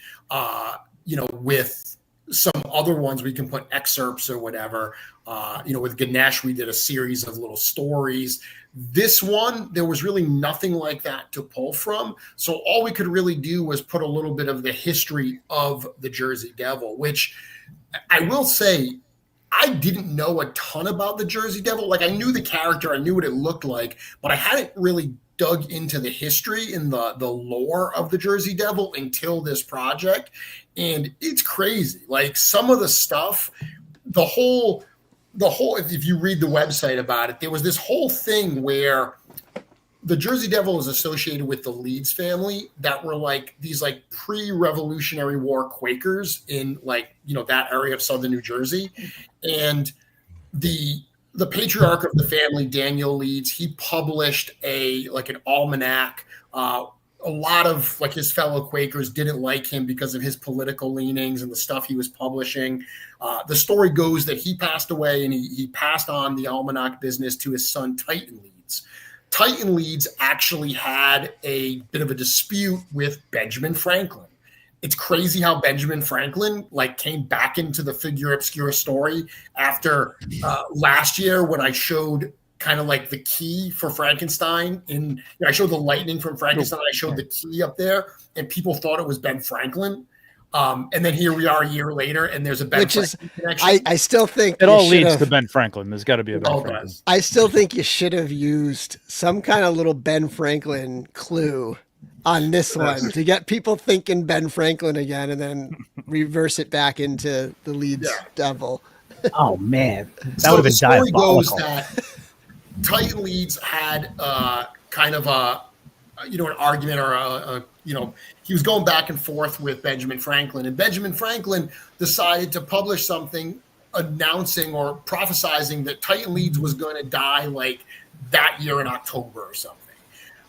with some other ones we can put excerpts or whatever. With Ganesh, we did a series of little stories. This one, there was really nothing like that to pull from. So all we could really do was put a little bit of the history of the Jersey Devil, which I will say, I didn't know a ton about the Jersey Devil. Like, I knew the character, I knew what it looked like, but I hadn't really dug into the history and the lore of the Jersey Devil until this project. And it's crazy. Like, some of the stuff, the whole, if you read the website about it, there was this whole thing where the Jersey Devil is associated with the Leeds family that were like these like pre-Revolutionary War Quakers in like, that area of southern New Jersey. And the patriarch of the family, Daniel Leeds, he published an almanac. A lot of like his fellow Quakers didn't like him because of his political leanings and the stuff he was publishing. The story goes that he passed away and he passed on the almanac business to his son, Titan Leeds. Titan Leeds actually had a bit of a dispute with Benjamin Franklin. It's crazy how Benjamin Franklin came back into the Figura Obscura story after last year when I showed kind of like the key for Frankenstein. I showed the lightning from Frankenstein. I showed the key up there, and people thought it was Ben Franklin. And then here we are a year later, and there's a Ben Franklin connection. I still think it all leads to Ben Franklin. There's got to be a Ben Franklin. I still think you should have used some kind of little Ben Franklin clue on this one to get people thinking Ben Franklin again, and then reverse it back into the Leeds Devil. Oh man, that would have been diabolical. Goes that Titan Leeds had kind of an argument or he was going back and forth with Benjamin Franklin, and Benjamin Franklin decided to publish something announcing or prophesizing that Titan Leeds was going to die like that year in October or something.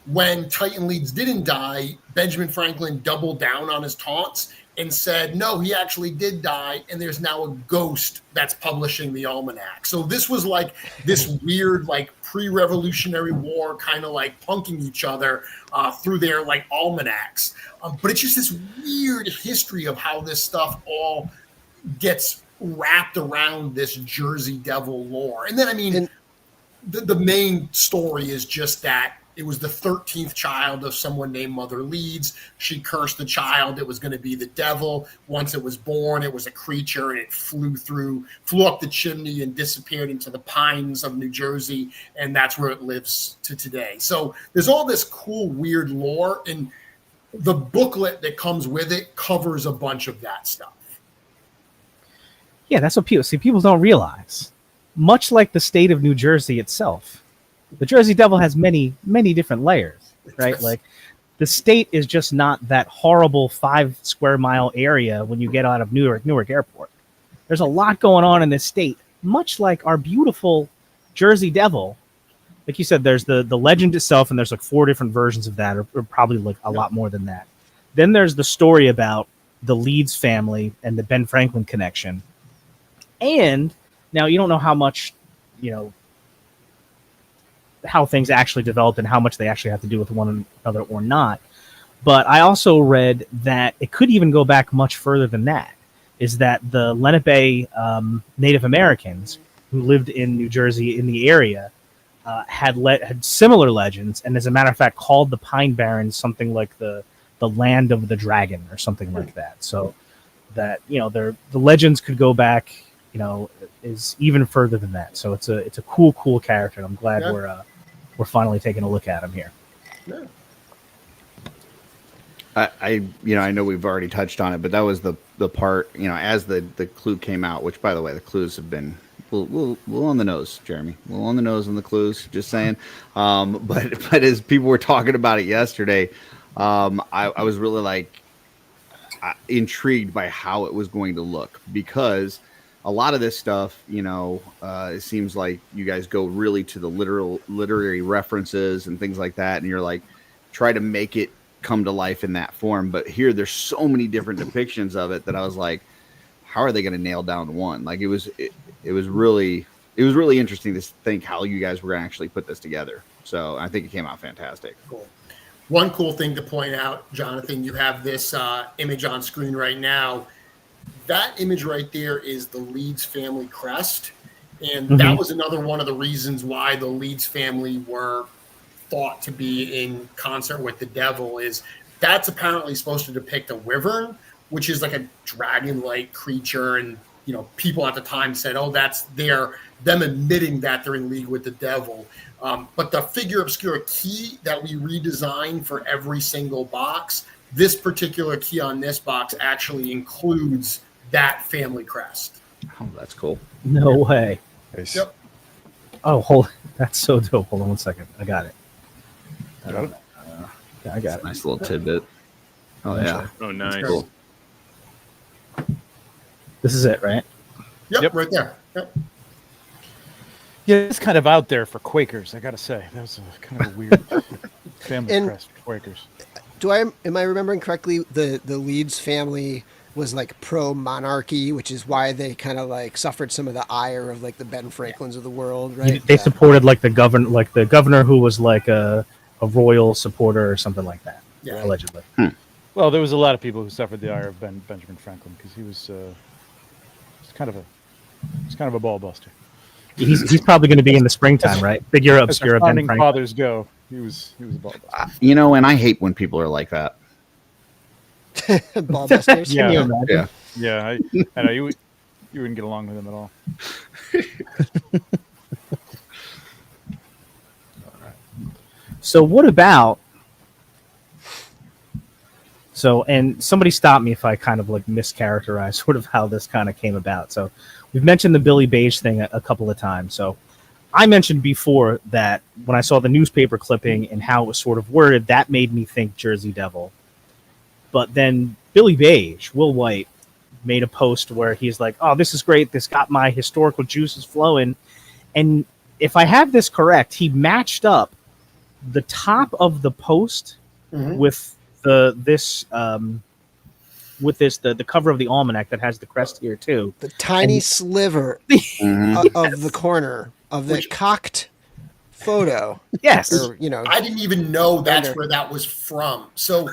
When Titan Leeds didn't die, Benjamin Franklin doubled down on his taunts and said, no, he actually did die, and there's now a ghost that's publishing the almanac. So this was like this weird, pre-Revolutionary War kind of punking each other through their almanacs. But it's just this weird history of how this stuff all gets wrapped around this Jersey Devil lore. And then, the main story is just that it was the 13th child of someone named Mother Leeds. She cursed the child. It was going to be the devil. Once it was born, it was a creature, and it flew up the chimney and disappeared into the pines of New Jersey. And that's where it lives to today. So there's all this cool, weird lore. And the booklet that comes with it covers a bunch of that stuff. Yeah, that's what people don't realize. Much like the state of New Jersey itself, the Jersey Devil has many, many different layers, right? Like, the state is just not that horrible 5 square mile area when you get out of Newark Airport. There's a lot going on in this state, much like our beautiful Jersey Devil. Like you said, there's the legend itself, and there's 4 different versions of that, or probably a lot more than that. Then there's the story about the Leeds family and the Ben Franklin connection. And now you don't know how much, how things actually developed and how much they actually have to do with one another or not. But I also read that it could even go back much further than that. Is that the Lenape Native Americans who lived in New Jersey in the area had similar legends, and as a matter of fact, called the Pine Barrens something like the land of the dragon or something like that. So that the legends could go back, is even further than that. So it's a cool character. I'm glad we're finally taking a look at him here. Yeah. I know we've already touched on it, but that was the part, as the clue came out, which, by the way, the clues have been a little on the nose, Jeremy. A little on the nose on the clues, just saying. But as people were talking about it yesterday, I was really intrigued by how it was going to look, because a lot of this stuff, it seems like you guys go really to the literary references and things like that, and you're like, try to make it come to life in that form. But here there's so many different depictions of it that I was like, how are they going to nail down one? Like it was really interesting to think how you guys were going to actually put this together. So I think it came out fantastic. Cool. One cool thing to point out, Jonathan, you have this image on screen right now. That image right there is the Leeds family crest. And that was another one of the reasons why the Leeds family were thought to be in concert with the devil, is that's apparently supposed to depict a wyvern, which is like a dragon-like creature. And, people at the time said, oh, that's them admitting that they're in league with the devil. But the Figura Obscura key that we redesigned for every single box, this particular key on this box actually includes that family crest. Oh, that's cool. No way. Nice. Yep. Oh, that's so dope. Hold on 1 second. I got it. Got it? I got it. Nice little tidbit. Oh, yeah. Oh, nice. Cool. This is it, right? Yep, right there. Yep. Yeah, it's kind of out there for Quakers, I gotta say. That was a kind of a weird family crest for Quakers. Am I remembering correctly? The Leeds family was like pro-monarchy, which is why they kind of suffered some of the ire of the Ben Franklins of the world, right? They supported the governor who was a royal supporter or something like that, allegedly. Well, there was a lot of people who suffered the ire of Benjamin Franklin, because he was kind of a ball buster. He's probably going to be in the springtime, right? Figura Obscura. As the founding Ben fathers go, he was a ball buster. And I hate when people are like that. Ball busters. Yeah. Can you imagine? Yeah. Yeah, I know you wouldn't get along with him at all. So what about? And somebody stop me if I kind of mischaracterize sort of how this kind of came about. So we've mentioned the Billy Beige thing a couple of times. So I mentioned before that when I saw the newspaper clipping and how it was sort of worded, that made me think Jersey Devil. But then Billy Beige, Will White, made a post where he's like, oh, this is great. This got my historical juices flowing. And if I have this correct, he matched up the top of the post with the cover of the almanac that has the crest here too. The tiny sliver of the corner of the cocked photo. Yes. Or, I didn't even know that's where that was from. So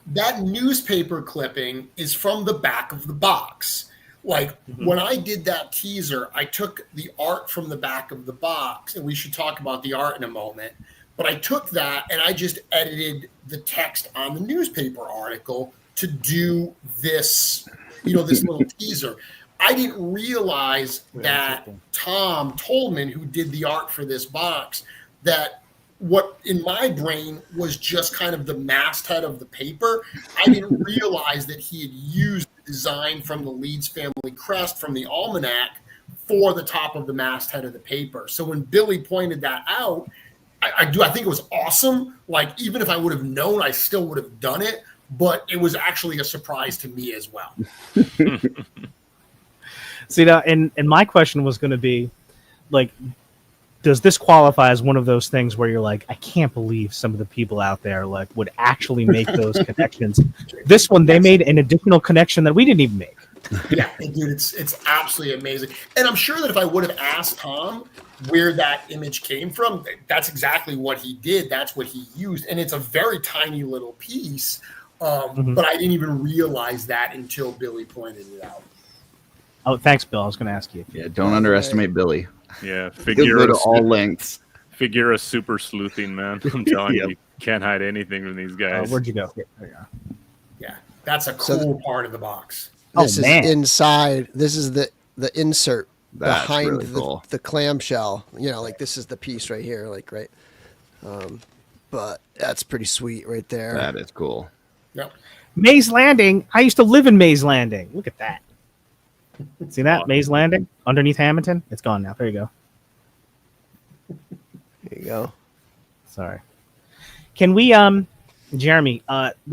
that newspaper clipping is from the back of the box. When I did that teaser, I took the art from the back of the box, and we should talk about the art in a moment. But I took that and I just edited the text on the newspaper article to do this, this little teaser. I didn't realize that Tom Tolman, who did the art for this box, that what in my brain was just kind of the masthead of the paper. I didn't realize that he had used the design from the Leeds family crest from the almanac for the top of the masthead of the paper. So when Billy pointed that out, I think it was awesome. Even if I would have known, I still would have done it. But it was actually a surprise to me as well. See, now, and my question was going to be, does this qualify as one of those things where you're like, I can't believe some of the people out there would actually make those connections? This one, they made an additional connection that we didn't even make. Yeah, dude, it's absolutely amazing. And I'm sure that if I would have asked Tom where that image came from, that's exactly what he did. That's what he used. And it's a very tiny little piece. But I didn't even realize that until Billy pointed it out. Oh, thanks, Bill. I was going to ask you. Yeah, don't underestimate Billy. Yeah, He'll go to all lengths. Figura super sleuthing, man. I'm telling you, you can't hide anything from these guys. Where'd you go? There you go. Yeah, that's a cool part of the box. This is inside. This is the insert That's behind really cool. the clamshell. You know, like this is the piece right here, like right. But that's pretty sweet right there. That is cool. Yep. Maze Landing. I used to live in Maze Landing. Look at that. See that? Maze Landing underneath Hamilton? It's gone now. There you go. There you go. Sorry. Can we, Jeremy,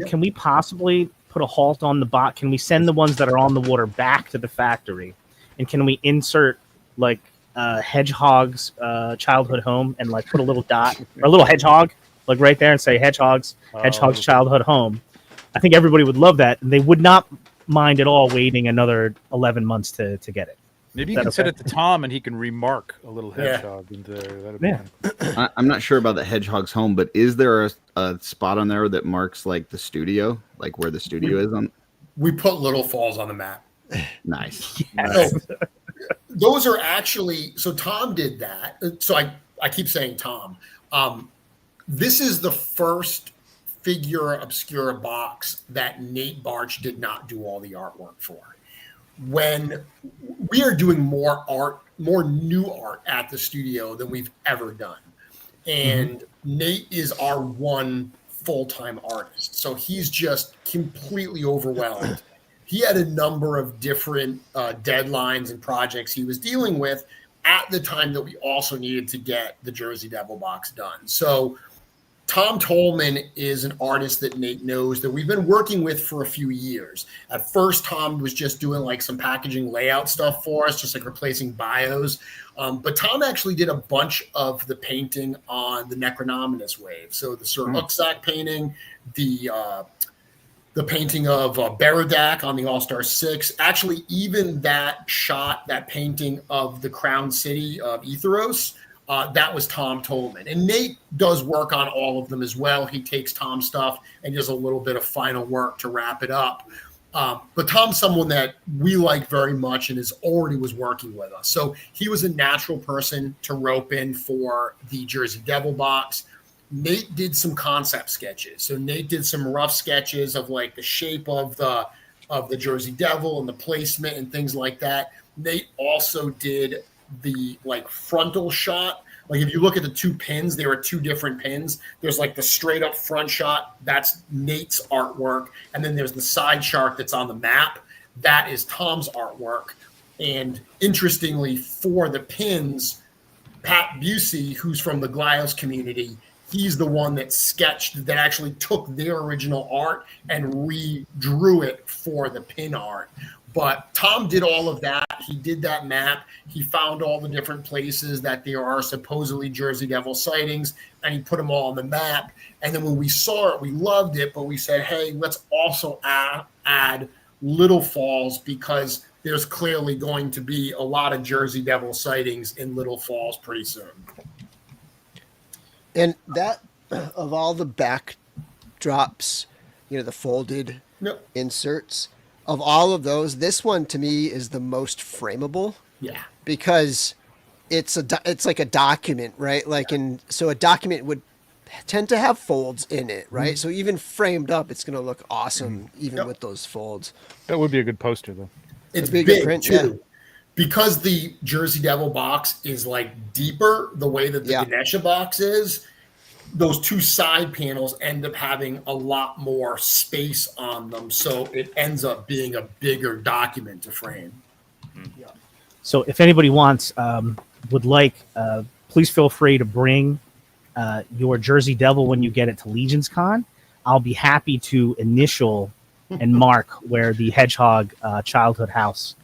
can we possibly put a halt on the bot? Can we send the ones that are on the water back to the factory? And can we insert like Hedgehog's childhood home and like put a little dot or a little hedgehog like right there and say Hedgehog's childhood home? I think everybody would love that. And they would not mind at all waiting another 11 months to get it. Maybe you can send it to Tom and he can remark a little hedgehog into there. I'm not sure about the Hedgehog's home, but is there a spot on there that marks like the studio, like where the studio is on? We put Little Falls on the map. Nice. Yes. So, those are actually, so Tom did that. So I keep saying Tom. This is the first Figura Obscura box that Nate Barch did not do all the artwork for. When we are doing more new art at the studio than we've ever done. And Nate is our one full-time artist. So he's just completely overwhelmed. He had a number of different deadlines and projects he was dealing with at the time that we also needed to get the Jersey Devil box done. So Tom Tolman is an artist that Nate knows that we've been working with for a few years. At first, Tom was just doing like some packaging layout stuff for us, just like replacing bios. But Tom actually did a bunch of the painting on the Necronominus wave. So the Sir Uxak painting, the painting of Beradak on the All-Star 6. Actually, even that shot, that painting of the Crown City of Etheros, that was Tom Tolman. And Nate does work on all of them as well. He takes Tom's stuff and does a little bit of final work to wrap it up. But Tom's someone that we like very much and is already was working with us. So he was a natural person to rope in for the Jersey Devil box. Nate did some concept sketches. So Nate did some rough sketches of like the shape of the Jersey Devil and the placement and things like that. Nate also did the like frontal shot. Like if you look at the two pins, there are two different pins. There's like the straight up front shot. That's Nate's artwork. And then there's the side shark that's on the map. That is Tom's artwork. And interestingly, for the pins, Pat Busey, who's from the Glios community, he's the one that sketched, that actually took their original art and redrew it for the pin art. But Tom did all of that. He did that map. He found all the different places that there are supposedly Jersey Devil sightings, and he put them all on the map. And then when we saw it, we loved it, but we said, hey, let's also add Little Falls, because there's clearly going to be a lot of Jersey Devil sightings in Little Falls pretty soon. And that, of all the backdrops, you know, the folded inserts, of all of those, this one to me is the most frameable. Yeah. Because it's like a document, right? Like so a document would tend to have folds in it, right? So even framed up, it's going to look awesome even with those folds. That would be a good poster, though. It's big big print, too. Yeah. Because the Jersey Devil box is like deeper the way that the Ganesha box is, those two side panels end up having a lot more space on them. So it ends up being a bigger document to frame. Yeah. So if anybody wants, would like, please feel free to bring your Jersey Devil when you get it to Legion's Con. I'll be happy to initial and mark where the Hedgehog childhood house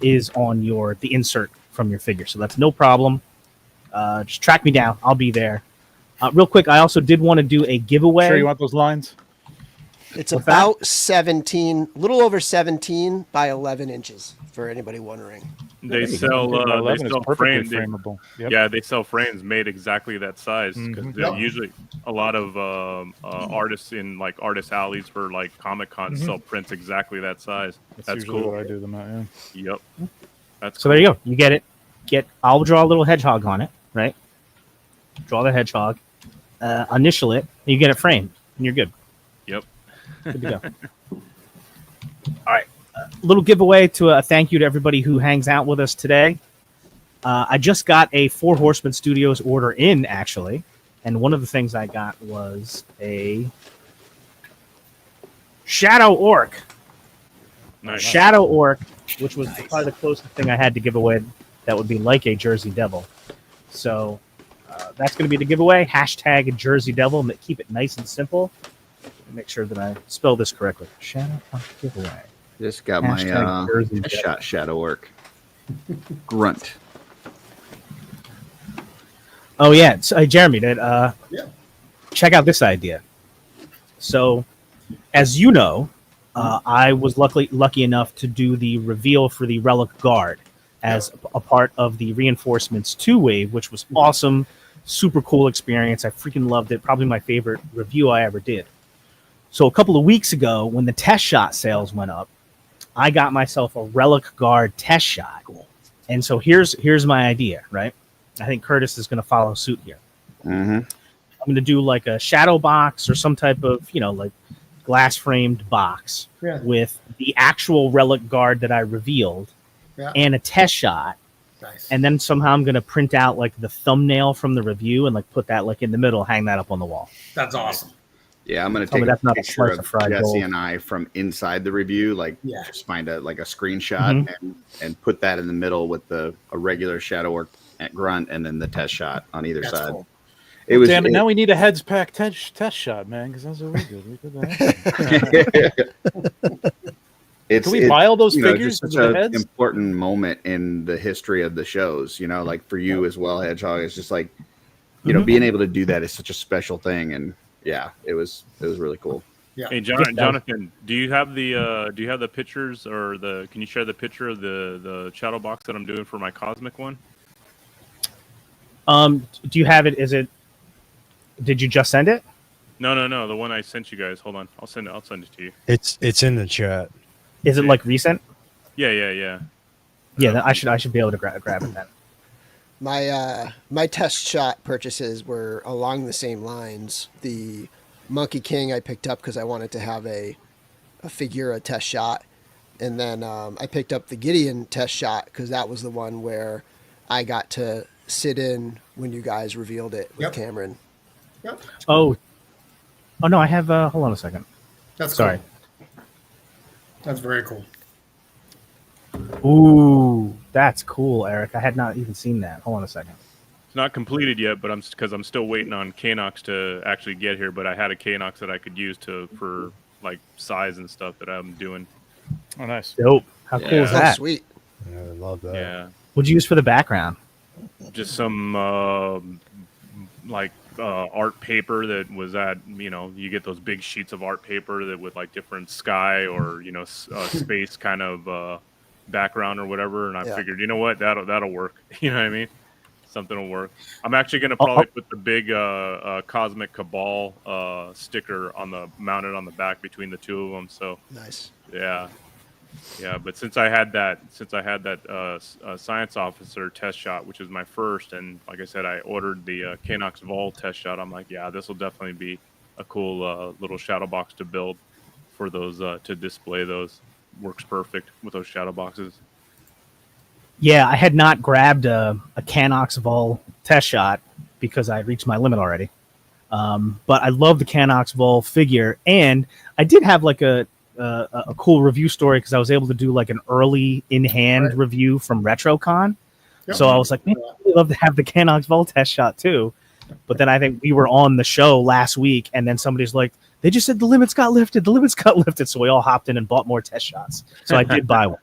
is on the insert from your figure. So that's no problem. Just track me down. I'll be there. Real quick, I also did want to do a giveaway. Sure you want those lines? It's What's about 17, a little over 17 by 11 inches, for anybody wondering. They Hey, sell 11 is perfectly frames. frameable. Yep. Yeah, they sell frames made exactly that size because Mhm. Yep. usually a lot of artists in like artist alleys for like Comic Con sell prints exactly that size. That's usually cool. what I do them at, yeah. Yep. That's So there you go. You get it. I'll draw a little hedgehog on it, right? Draw the hedgehog, initial it, and you get it framed, and you're good. Yep. Good to go. All right. Little giveaway to a thank you to everybody who hangs out with us today. I just got a Four Horsemen Studios order in, actually. And one of the things I got was a Shadow Orc. Nice. Shadow Orc, which was probably the closest thing I had to give away that would be like a Jersey Devil. So that's going to be the giveaway. Hashtag Jersey Devil. Keep it nice and simple. Make sure that I spell this correctly. Shadow Orc giveaway. Just got Hashtag my Jersey shot shadow work. Grunt. Oh yeah, so, Jeremy, Yeah. check out this idea. So, as you know, I was lucky enough to do the reveal for the Relic Guard as a part of the Reinforcements 2 wave, which was awesome, super cool experience. I freaking loved it. Probably my favorite review I ever did. So a couple of weeks ago, when the test shot sales went up, I got myself a Relic Guard test shot. And so here's my idea, right? I think Curtis is going to follow suit here. Mm-hmm. I'm going to do like a shadow box or some type of, like glass framed box with the actual Relic Guard that I revealed and a test shot. Nice. And then somehow I'm going to print out like the thumbnail from the review and like put that like in the middle, hang that up on the wall. That's awesome. Yeah, I'm gonna Tell me take that's a not a picture slice of of fried Jesse gold. and I from inside the review, like just find a screenshot and put that in the middle with a regular shadow work at grunt and then the test shot on either side. Cool. It was Damn it! Now we need a heads pack test shot, man, because that's what we did. We did that. Can we buy all those figures just with such the an heads? important moment in the history of the shows. Like for you as well, Hedgehog. It's just like being able to do that is such a special thing, and yeah, it was really cool. Yeah. Hey, Jonathan, do you have the pictures or can you share the picture of the shadow box that I'm doing for my cosmic one? Do you have it? Did you just send it? No, the one I sent you guys. Hold on. I'll send it to you. It's in the chat. Is it like recent? Yeah. Yeah, then I should be able to grab it then. My test shot purchases were along the same lines. The Monkey King I picked up because I wanted to have a Figura test shot, and then I picked up the Gideon test shot because that was the one where I got to sit in when you guys revealed it with Cameron. Yep. Oh no, I have. Hold on a second. That's Sorry. Cool. That's very cool. Ooh, that's cool, Eric. I had not even seen that. Hold on a second. It's not completed yet, but I'm still waiting on Kanox to actually get here. But I had a Kanox that I could use for like size and stuff that I'm doing. Oh, nice. Dope. How cool is Oh, that? sweet. Yeah, I love that. Yeah, What'd you use for the background? just some art paper that was you get those big sheets of art paper that with like different sky or space kind of background or whatever, and I figured what that'll work. You know what I mean? Something will work. I'm actually gonna probably put the big Cosmic Cabal sticker mounted on the back between the two of them. So Nice. yeah. But since I had that science officer test shot, which is my first, and like I said, I ordered the Kanox Vol test shot. I'm like, yeah, this will definitely be a cool little shadow box to build for those to display those. Works perfect with those shadow boxes. Yeah, I had not grabbed a Canox Vol test shot because I reached my limit already. But I love the Canox Vol figure, and I did have like a cool review story because I was able to do like an early in-hand review from RetroCon. Yep. So I was like, man, I'd really love to have the Canox Vol test shot too. But then I think we were on the show last week, and then somebody's like, they just said the limits got lifted. The limits got lifted. So we all hopped in and bought more test shots. So I did buy one.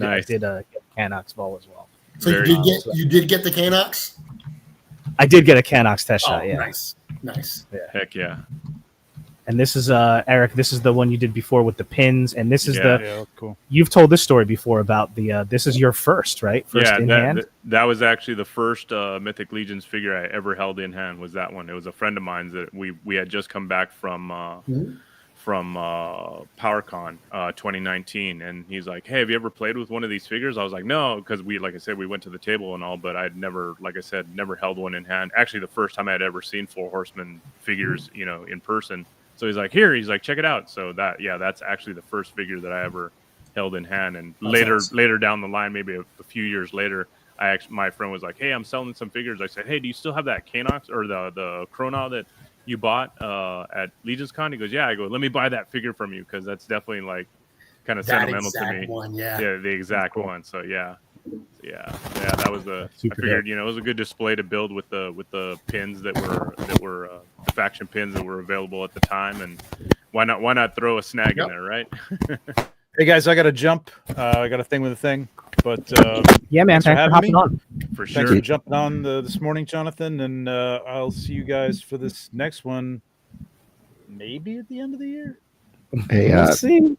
I did get Canox Vol as well. So you did get the Canox? I did get a Canox test shot, yeah. Nice. Yeah. Heck yeah. And this is Eric. This is the one you did before with the pins, and this is Yeah, cool. You've told this story before about the. This is your first, right? First in hand. That was actually the first Mythic Legions figure I ever held in hand. Was that one? It was a friend of mine's that we had just come back from PowerCon 2019, and he's like, "Hey, have you ever played with one of these figures?" I was like, "No," because like I said, we went to the table and all, but I'd never, like I said, never held one in hand. Actually, the first time I had ever seen Four Horsemen figures, in person. So he's like, he's like, check it out. So that's actually the first figure that I ever held in hand. And later down the line, maybe a few years later, my friend was like, "Hey, I'm selling some figures." I said, "Hey, do you still have that Canox or the Chrono that you bought at Legion's Con?" He goes, "Yeah." I go, "Let me buy that figure from you, because that's definitely like kind of sentimental to me." Yeah, the exact one. So yeah, that was I figured, it was a good display to build with the pins that were faction pins that were available at the time, and why not throw a snag in there, right? Hey guys, I got to jump. I got a thing with a thing, but yeah, man, thanks for hopping on. For sure. Thanks for jumping on this morning, Jonathan, and I'll see you guys for this next one, maybe at the end of the year. Hey,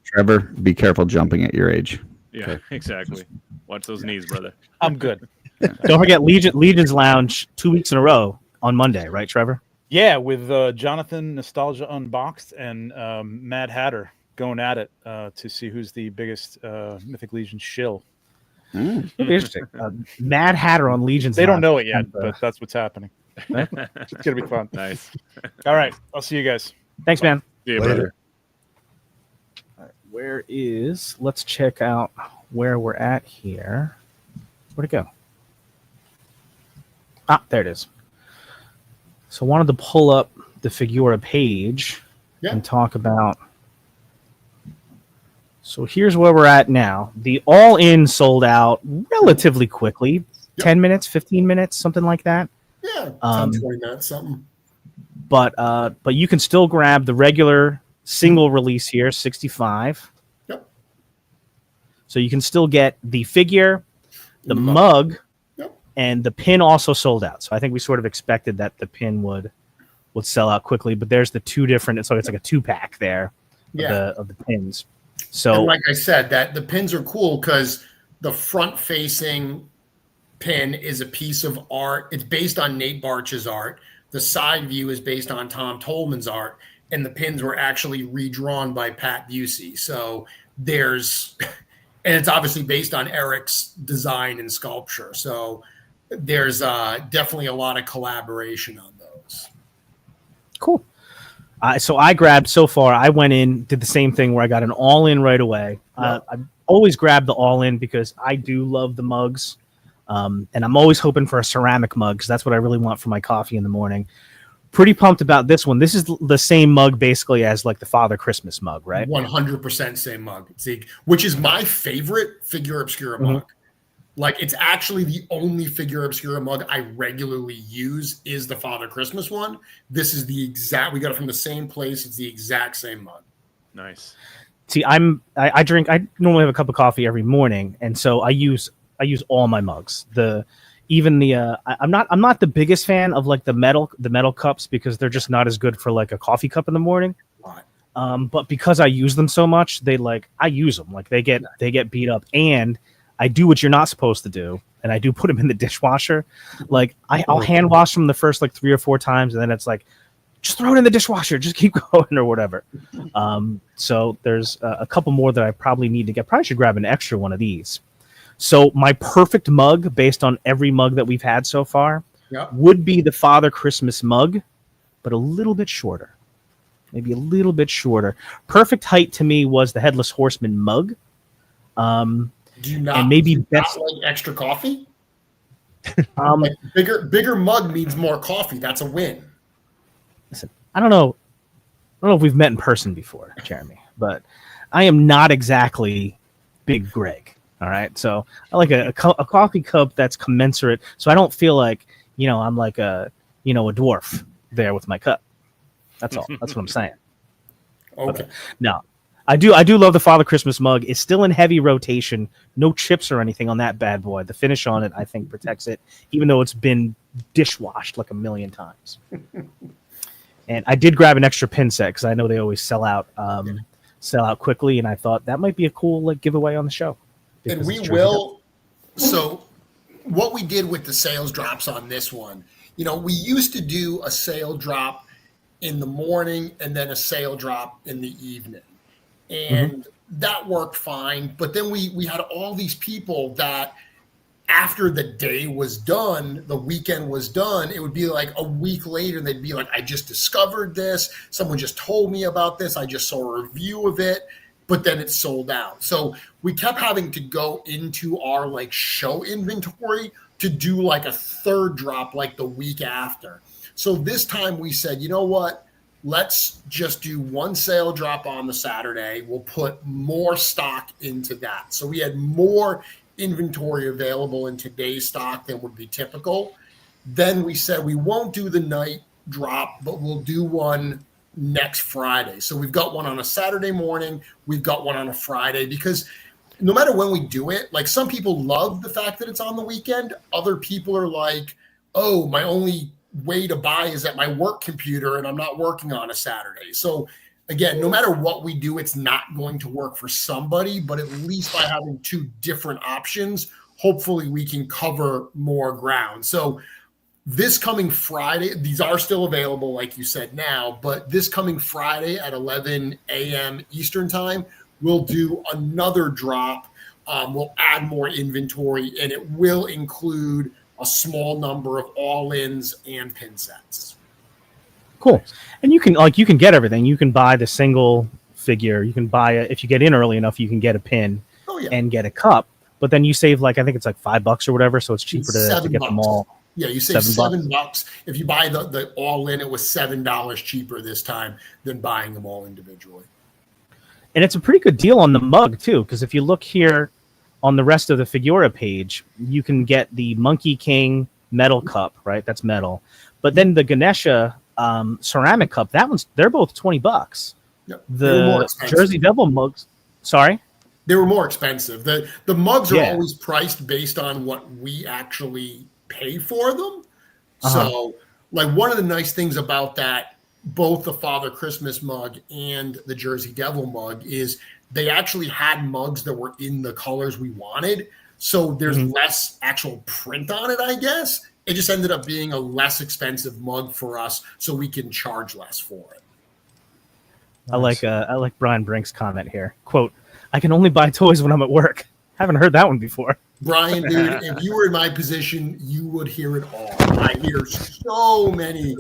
Trevor, be careful jumping at your age. Yeah, okay. Exactly. Watch those knees, brother. I'm good. Don't forget Legion's Lounge 2 weeks in a row on Monday, right, Trevor? Yeah, with Jonathan Nostalgia Unboxed and Mad Hatter going at it to see who's the biggest Mythic Legion shill. Interesting. Mad Hatter on Legion's They Lounge. don't know it yet, but that's what's happening. It's going to be fun. Nice. All right. I'll see you guys. Thanks, man. See you, brother. Let's check out where we're at here. Where'd it go? There it is. So I wanted to pull up the Figura page and talk about. So here's where we're at now. The all-in sold out relatively quickly. 10 minutes, 15 minutes, something like that. Yeah, 10, 20 minutes, something. But you can still grab the regular single release here, 65. Yep. So you can still get the figure, the mug, and the pin also sold out. So I think we sort of expected that the pin would sell out quickly. But there's the two different. So it's like a 2-pack there of the pins. So and like I said, that the pins are cool because the front-facing pin is a piece of art. It's based on Nate Barch's art. The side view is based on Tom Tolman's art, and the pins were actually redrawn by Pat Busey. So there's, and it's obviously based on Eric's design and sculpture. So there's definitely a lot of collaboration on those. Cool. So I grabbed so far. I went in, did the same thing where I got an all-in right away. I always grab the all-in because I do love the mugs. And I'm always hoping for a ceramic mug because that's what I really want for my coffee in the morning. Pretty pumped about this one. This is the same mug basically as like the Father Christmas mug, right? 100% same mug, which is my favorite Figura Obscura mug. Like, it's actually the only Figura Obscura mug I regularly use is the Father Christmas one. This is the exact, we got it from the same place. It's the exact same mug. Nice. See, I normally have a cup of coffee every morning, and so I use all my mugs. I'm not the biggest fan of like the metal cups because they're just not as good for like a coffee cup in the morning. But because I use them so much, I use them. Like they get beat up, and I do what you're not supposed to do, and I do put them in the dishwasher. Like I'll hand wash them the first like 3 or 4 times, and then it's like, just throw it in the dishwasher, just keep going or whatever. So there's a couple more that I probably need to get. Probably should grab an extra one of these. So my perfect mug, based on every mug that we've had so far, would be the Father Christmas mug, but a little bit shorter. Maybe a little bit shorter. Perfect height to me was the Headless Horseman mug. Do you not, and maybe best like extra coffee? Like bigger mug means more coffee. That's a win. Listen, I don't know if we've met in person before, Jeremy, but I am not exactly Big Greg. All right, so I like a coffee cup that's commensurate, so I don't feel like I'm like a dwarf there with my cup. That's all. That's what I'm saying. Okay. But, no, I do love the Father Christmas mug. It's still in heavy rotation. No chips or anything on that bad boy. The finish on it, I think, protects it, even though it's been dishwashed like a million times. And I did grab an extra pin set because I know they always sell out quickly, and I thought that might be a cool like giveaway on the show. And because we it's will. So what we did with the sales drops on this one, we used to do a sale drop in the morning and then a sale drop in the evening. And that worked fine. But then we had all these people that after the day was done, the weekend was done, it would be like a week later, they'd be like, I just discovered this. Someone just told me about this. I just saw a review of it, but then it's sold out. So we kept having to go into our like show inventory to do like a third drop like the week after. So this time we said, you know what? Let's just do one sale drop on the Saturday. We'll put more stock into that. So we had more inventory available in today's stock than would be typical. Then we said we won't do the night drop, but we'll do one next Friday. So we've got one on a Saturday morning. We've got one on a Friday because no matter when we do it, like some people love the fact that it's on the weekend. Other people are like, oh, my only way to buy is at my work computer and I'm not working on a Saturday. So again, no matter what we do, it's not going to work for somebody, but at least by having two different options, hopefully we can cover more ground. So this coming Friday, these are still available, like you said now, but this coming Friday at 11 a.m. Eastern time, we'll do another drop. We'll add more inventory and it will include a small number of all-ins and pin sets. Cool. And you can get everything. You can buy the single figure. You can buy it if you get in early enough. You can get a pin and get a cup. But then you save like I think it's like $5 or whatever, so it's cheaper to get them all. Yeah, you save $7. If you buy the all-in, it was $7 cheaper this time than buying them all individually. And it's a pretty good deal on the mug too, because if you look here on the rest of the Figura page, you can get the Monkey King metal cup, right? That's metal. But then the Ganesha ceramic cup, they're both $20. Yep. The Jersey Devil mugs, sorry? They were more expensive. The mugs are always priced based on what we actually pay for them. So like one of the nice things about that, both the Father Christmas mug and the Jersey Devil mug is they actually had mugs that were in the colors we wanted. So there's less actual print on it, I guess. It just ended up being a less expensive mug for us so we can charge less for it. Nice. I like Brian Brink's comment here. Quote, I can only buy toys when I'm at work. Haven't heard that one before. Brian, dude, if you were in my position, you would hear it all. I hear so many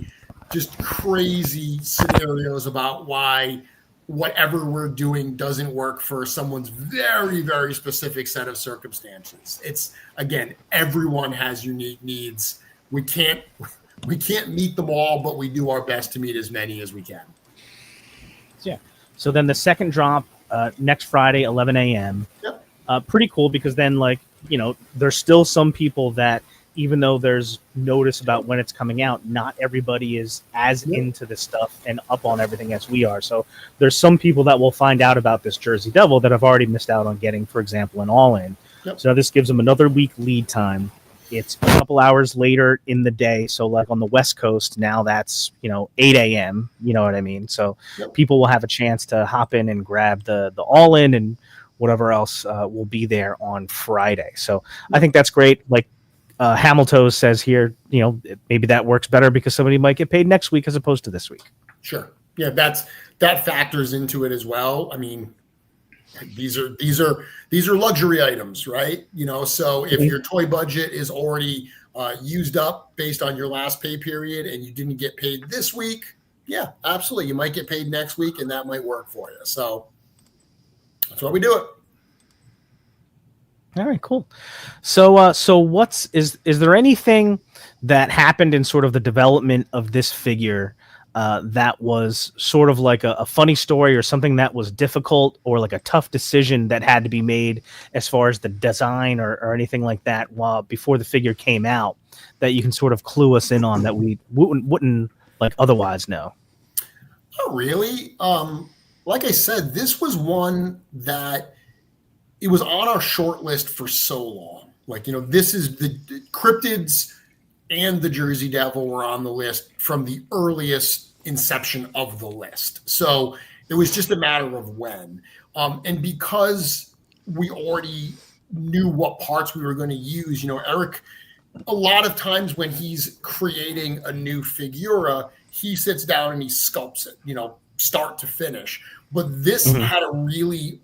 just crazy scenarios about why whatever we're doing doesn't work for someone's very, very specific set of circumstances. It's, again, everyone has unique needs. We can't meet them all, but we do our best to meet as many as we can. Yeah. So then the second drop next Friday, 11 a.m. Yep. Pretty cool because then, like, there's still some people that, even though there's notice about when it's coming out, not everybody is as into this stuff and up on everything as we are. So there's some people that will find out about this Jersey Devil that have already missed out on getting, for example, an all-in. Yep. So this gives them another week lead time. It's a couple hours later in the day. So like on the West Coast, now that's, 8 a.m. You know what I mean? So people will have a chance to hop in and grab the all-in and whatever else will be there on Friday. So I think that's great. Like, Hamilton says here, maybe that works better because somebody might get paid next week as opposed to this week. Sure. Yeah, that factors into it as well. I mean, these are luxury items, right? So if your toy budget is already used up based on your last pay period and you didn't get paid this week, yeah, absolutely. You might get paid next week and that might work for you. So that's why we do it. All right, cool. So is there anything that happened in sort of the development of this figure that was sort of like a funny story or something that was difficult or like a tough decision that had to be made as far as the design or anything like that before the figure came out that you can sort of clue us in on that we wouldn't like otherwise know? Not really. Like I said, this was one that it was on our short list for so long. Like, this is the cryptids and the Jersey Devil were on the list from the earliest inception of the list. So it was just a matter of when. And because we already knew what parts we were going to use, Eric, a lot of times when he's creating a new Figura, he sits down and he sculpts it, start to finish. But this had a really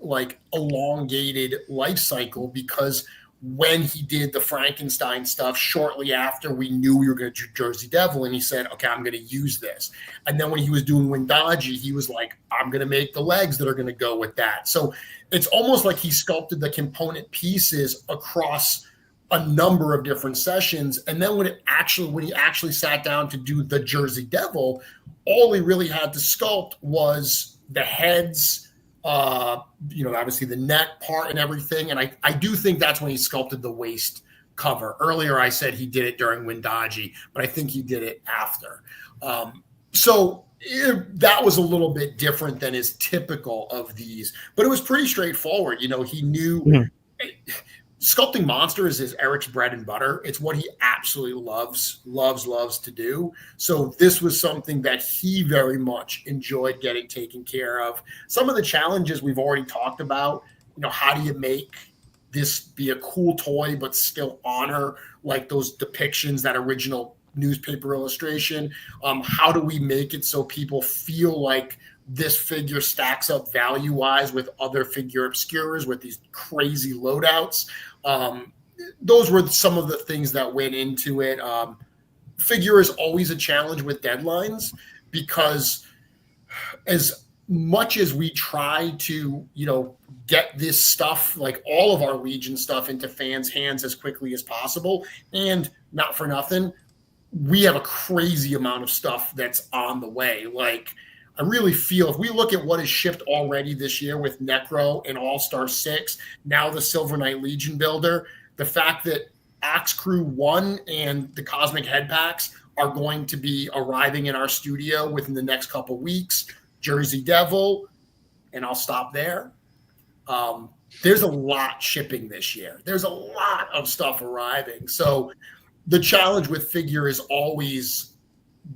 elongated life cycle, because when he did the Frankenstein stuff shortly after, we knew we were going to do Jersey Devil, and he said, okay, I'm going to use this. And then when he was doing Windaji, he was like, I'm going to make the legs that are going to go with that. So it's almost like he sculpted the component pieces across a number of different sessions. And then when he actually sat down to do the Jersey Devil, all he really had to sculpt was the heads, obviously the neck part and everything. And I do think that's when he sculpted the waist cover. Earlier, I said he did it during Windaji, but I think he did it after. That was a little bit different than is typical of these, but it was pretty straightforward. He knew sculpting monsters is Eric's bread and butter. It's what he absolutely loves to do. So this was something that he very much enjoyed getting taken care of. Some of the challenges we've already talked about, how do you make this be a cool toy, but still honor those depictions, that original newspaper illustration? How do we make it so people feel like this figure stacks up value-wise with other Figura Obscuras with these crazy loadouts? Those were some of the things that went into it. Figure is always a challenge with deadlines, because as much as we try to, get this stuff, all of our Legion stuff, into fans' hands as quickly as possible, and not for nothing, we have a crazy amount of stuff that's on the way. I really feel if we look at what is shipped already this year with Necro and All-Star 6, now the Silver Knight Legion builder, the fact that Ox Crew 1 and the Cosmic Head Packs are going to be arriving in our studio within the next couple weeks, Jersey Devil, and I'll stop there. There's a lot shipping this year. There's a lot of stuff arriving. So the challenge with Figure is always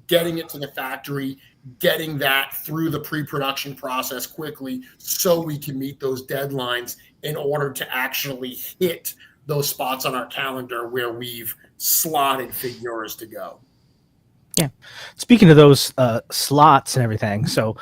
getting it to the factory, getting that through the pre-production process quickly so we can meet those deadlines in order to actually hit those spots on our calendar where we've slotted Figuras to go. Yeah. Speaking of those slots and everything, so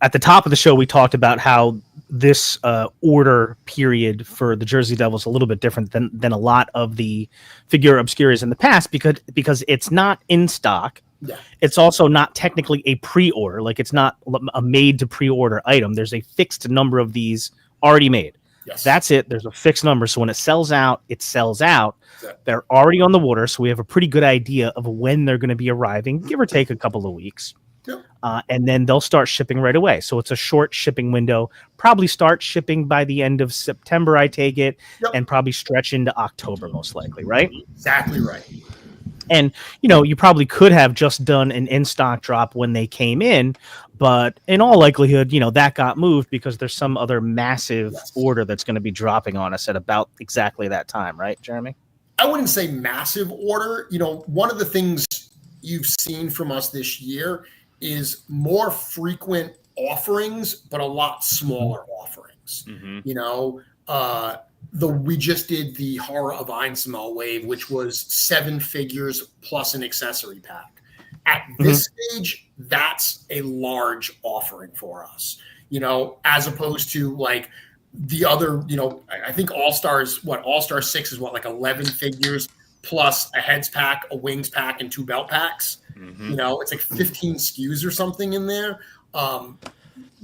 at the top of the show, we talked about how this order period for the Jersey Devils is a little bit different than a lot of the Figura Obscuras in the past, because it's not in stock. Yeah. It's also not technically a pre-order. It's not a made to pre-order item. There's a fixed number of these already made. Yes. That's it. There's a fixed number. So when it sells out, it sells out. Yeah. They're already on the water. So we have a pretty good idea of when they're going to be arriving, give or take a couple of weeks. Yep. And then they'll start shipping right away. So it's a short shipping window. Probably start shipping by the end of September, I take it, and probably stretch into October, most likely, right? Exactly right. And, you probably could have just done an in-stock drop when they came in, but in all likelihood, that got moved because there's some other massive order that's going to be dropping on us at about exactly that time, right, Jeremy? I wouldn't say massive order. One of the things you've seen from us this year is more frequent offerings, but a lot smaller offerings. We just did the Horror of Einsamel wave, which was 7 figures plus an accessory pack. At this stage, that's a large offering for us, as opposed to the other, I think All-Star 6 is 11 figures plus a heads pack, a wings pack, and 2 belt packs. It's 15 SKUs or something in there.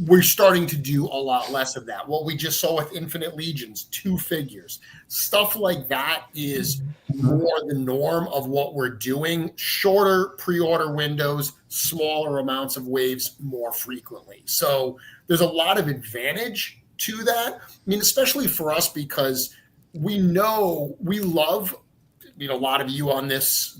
We're starting to do a lot less of that. What we just saw with Infinite Legions, 2 figures, stuff like that is more the norm of what we're doing. Shorter pre-order windows, smaller amounts of waves more frequently. So there's a lot of advantage to that. Especially for us, because we know we love, a lot of you on this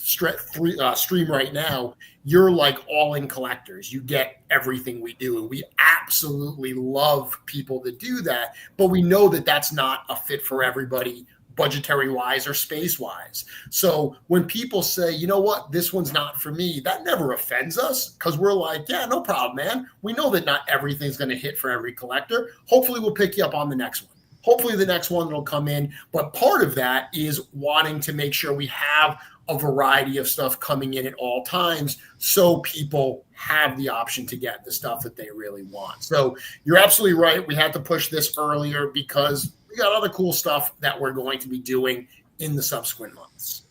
stream right now, you're all-in collectors. You get everything we do, and we absolutely love people that do that. But we know that that's not a fit for everybody budgetary wise or space wise. So when people say, you know what, this one's not for me, that never offends us, because we're like, yeah, no problem, man. We know that not everything's going to hit for every collector. Hopefully we'll pick you up on the next one. Hopefully the next one will come in. But part of that is wanting to make sure we have a variety of stuff coming in at all times, so people have the option to get the stuff that they really want. So you're absolutely right. We had to push this earlier because we got other cool stuff that we're going to be doing in the subsequent months.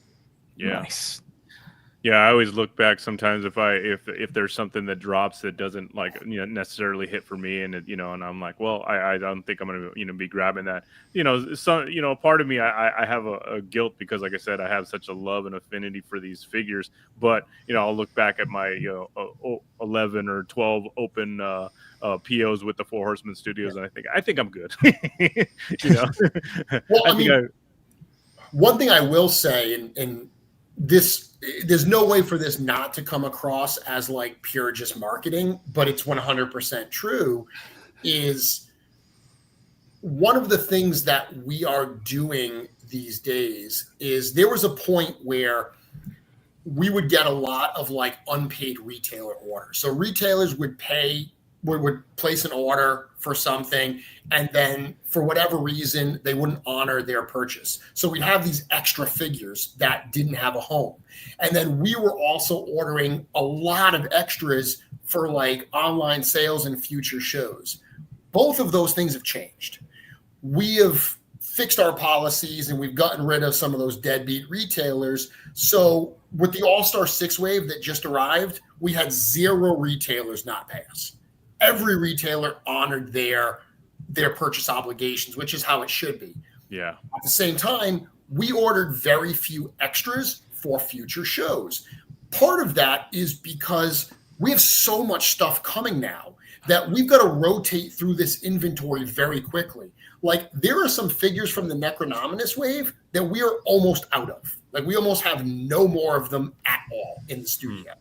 Yeah. Nice. Yeah, I always look back sometimes if there's something that drops that doesn't necessarily hit for me, and and I'm like, well, I don't think I'm gonna be grabbing that. Part of me I have a guilt because, like I said, I have such a love and affinity for these figures. But I'll look back at my 11 or 12 open POs with the Four Horsemen Studios, and I think I'm good. Well, one thing I will say, and there's no way for this not to come across as like pure just marketing, but it's 100% true, is one of the things that we are doing these days is there was a point where we would get a lot of like unpaid retailer orders. So retailers would place an order for something, and then for whatever reason, they wouldn't honor their purchase. So we'd have these extra figures that didn't have a home. And then we were also ordering a lot of extras for like online sales and future shows. Both of those things have changed. We have fixed our policies and we've gotten rid of some of those deadbeat retailers. So with the All-Star 6 wave that just arrived, we had 0 retailers not pay us. Every retailer honored their purchase obligations, which is how it should be. Yeah. At the same time, we ordered very few extras for future shows. Part of that is because we have so much stuff coming now that we've got to rotate through this inventory very quickly. Like, there are some figures from the Necronominus wave that we are almost out of. Like, we almost have no more of them at all in the studio.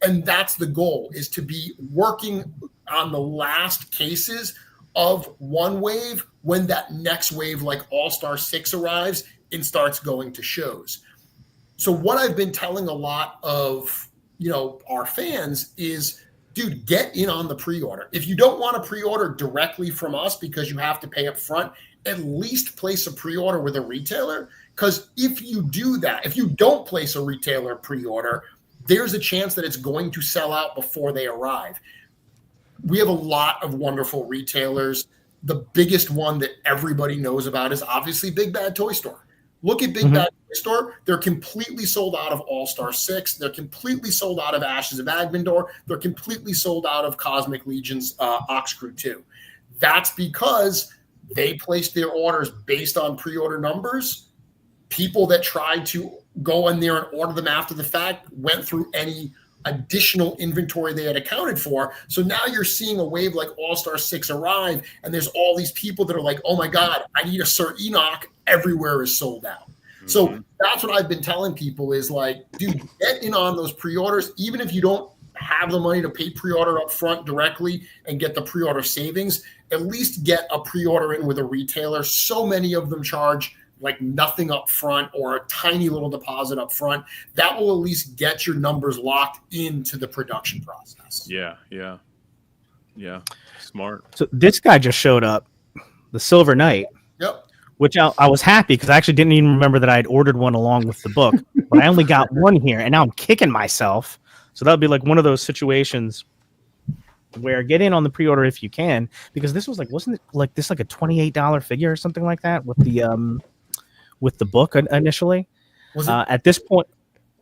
And that's the goal, is to be working on the last cases of one wave when that next wave, like All-Star 6, arrives and starts going to shows. So what I've been telling a lot of, our fans is, dude, get in on the pre-order. If you don't want to pre-order directly from us because you have to pay up front, at least place a pre-order with a retailer. Because if you do that, if you don't place a retailer pre-order, there's a chance that it's going to sell out before they arrive. We have a lot of wonderful retailers. The biggest one that everybody knows about is obviously Big Bad Toy Store. Look at Big Bad Toy Store. They're completely sold out of All-Star 6. They're completely sold out of Ashes of Agmendor. They're completely sold out of Cosmic Legion's Oxcrew 2. That's because they placed their orders based on pre-order numbers. People that tried to go in there and order them after the fact went through any additional inventory they had accounted for. So now you're seeing a wave like All-Star 6 arrive, and there's all these people that are like, oh my God, I need a Sir Enoch. Everywhere is sold out. So that's what I've been telling people is like, dude, get in on those pre-orders. Even if you don't have the money to pay pre-order up front directly and get the pre-order savings, at least get a pre-order in with a retailer. So many of them charge like nothing up front or a tiny little deposit up front. That will at least get your numbers locked into the production process. Yeah. Smart. So this guy just showed up, the Silver Knight. Yep. Which I was happy because I actually didn't even remember that I had ordered one along with the book, but I only got one here, and now I'm kicking myself. So that would be like one of those situations where get in on the pre-order if you can, because this was like, wasn't it like this like a $28 figure or something like that with the book initially? Was it at this point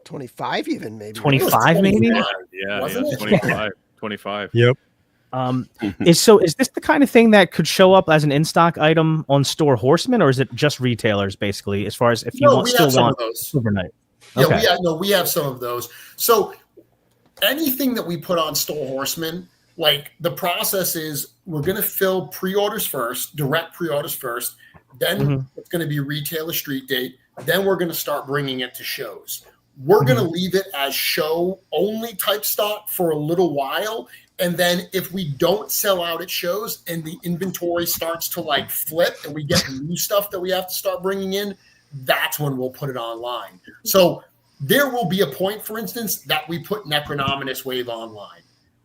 25 even maybe 25 maybe? Yeah, 25. Yep. Is this the kind of thing that could show up as an in-stock item on Store Horsemen, or is it just retailers basically, as far as if you want Silver Knight? Okay. Yeah, we have some of those. So anything that we put on Store Horsemen, like the process is we're going to fill pre-orders first, direct pre-orders first, then it's going to be retailer street date, then we're going to start bringing it to shows. We're going to leave it as show only type stock for a little while. And then if we don't sell out at shows and the inventory starts to like flip and we get new stuff that we have to start bringing in, that's when we'll put it online. So there will be a point, for instance, that we put Necronominus Wave online.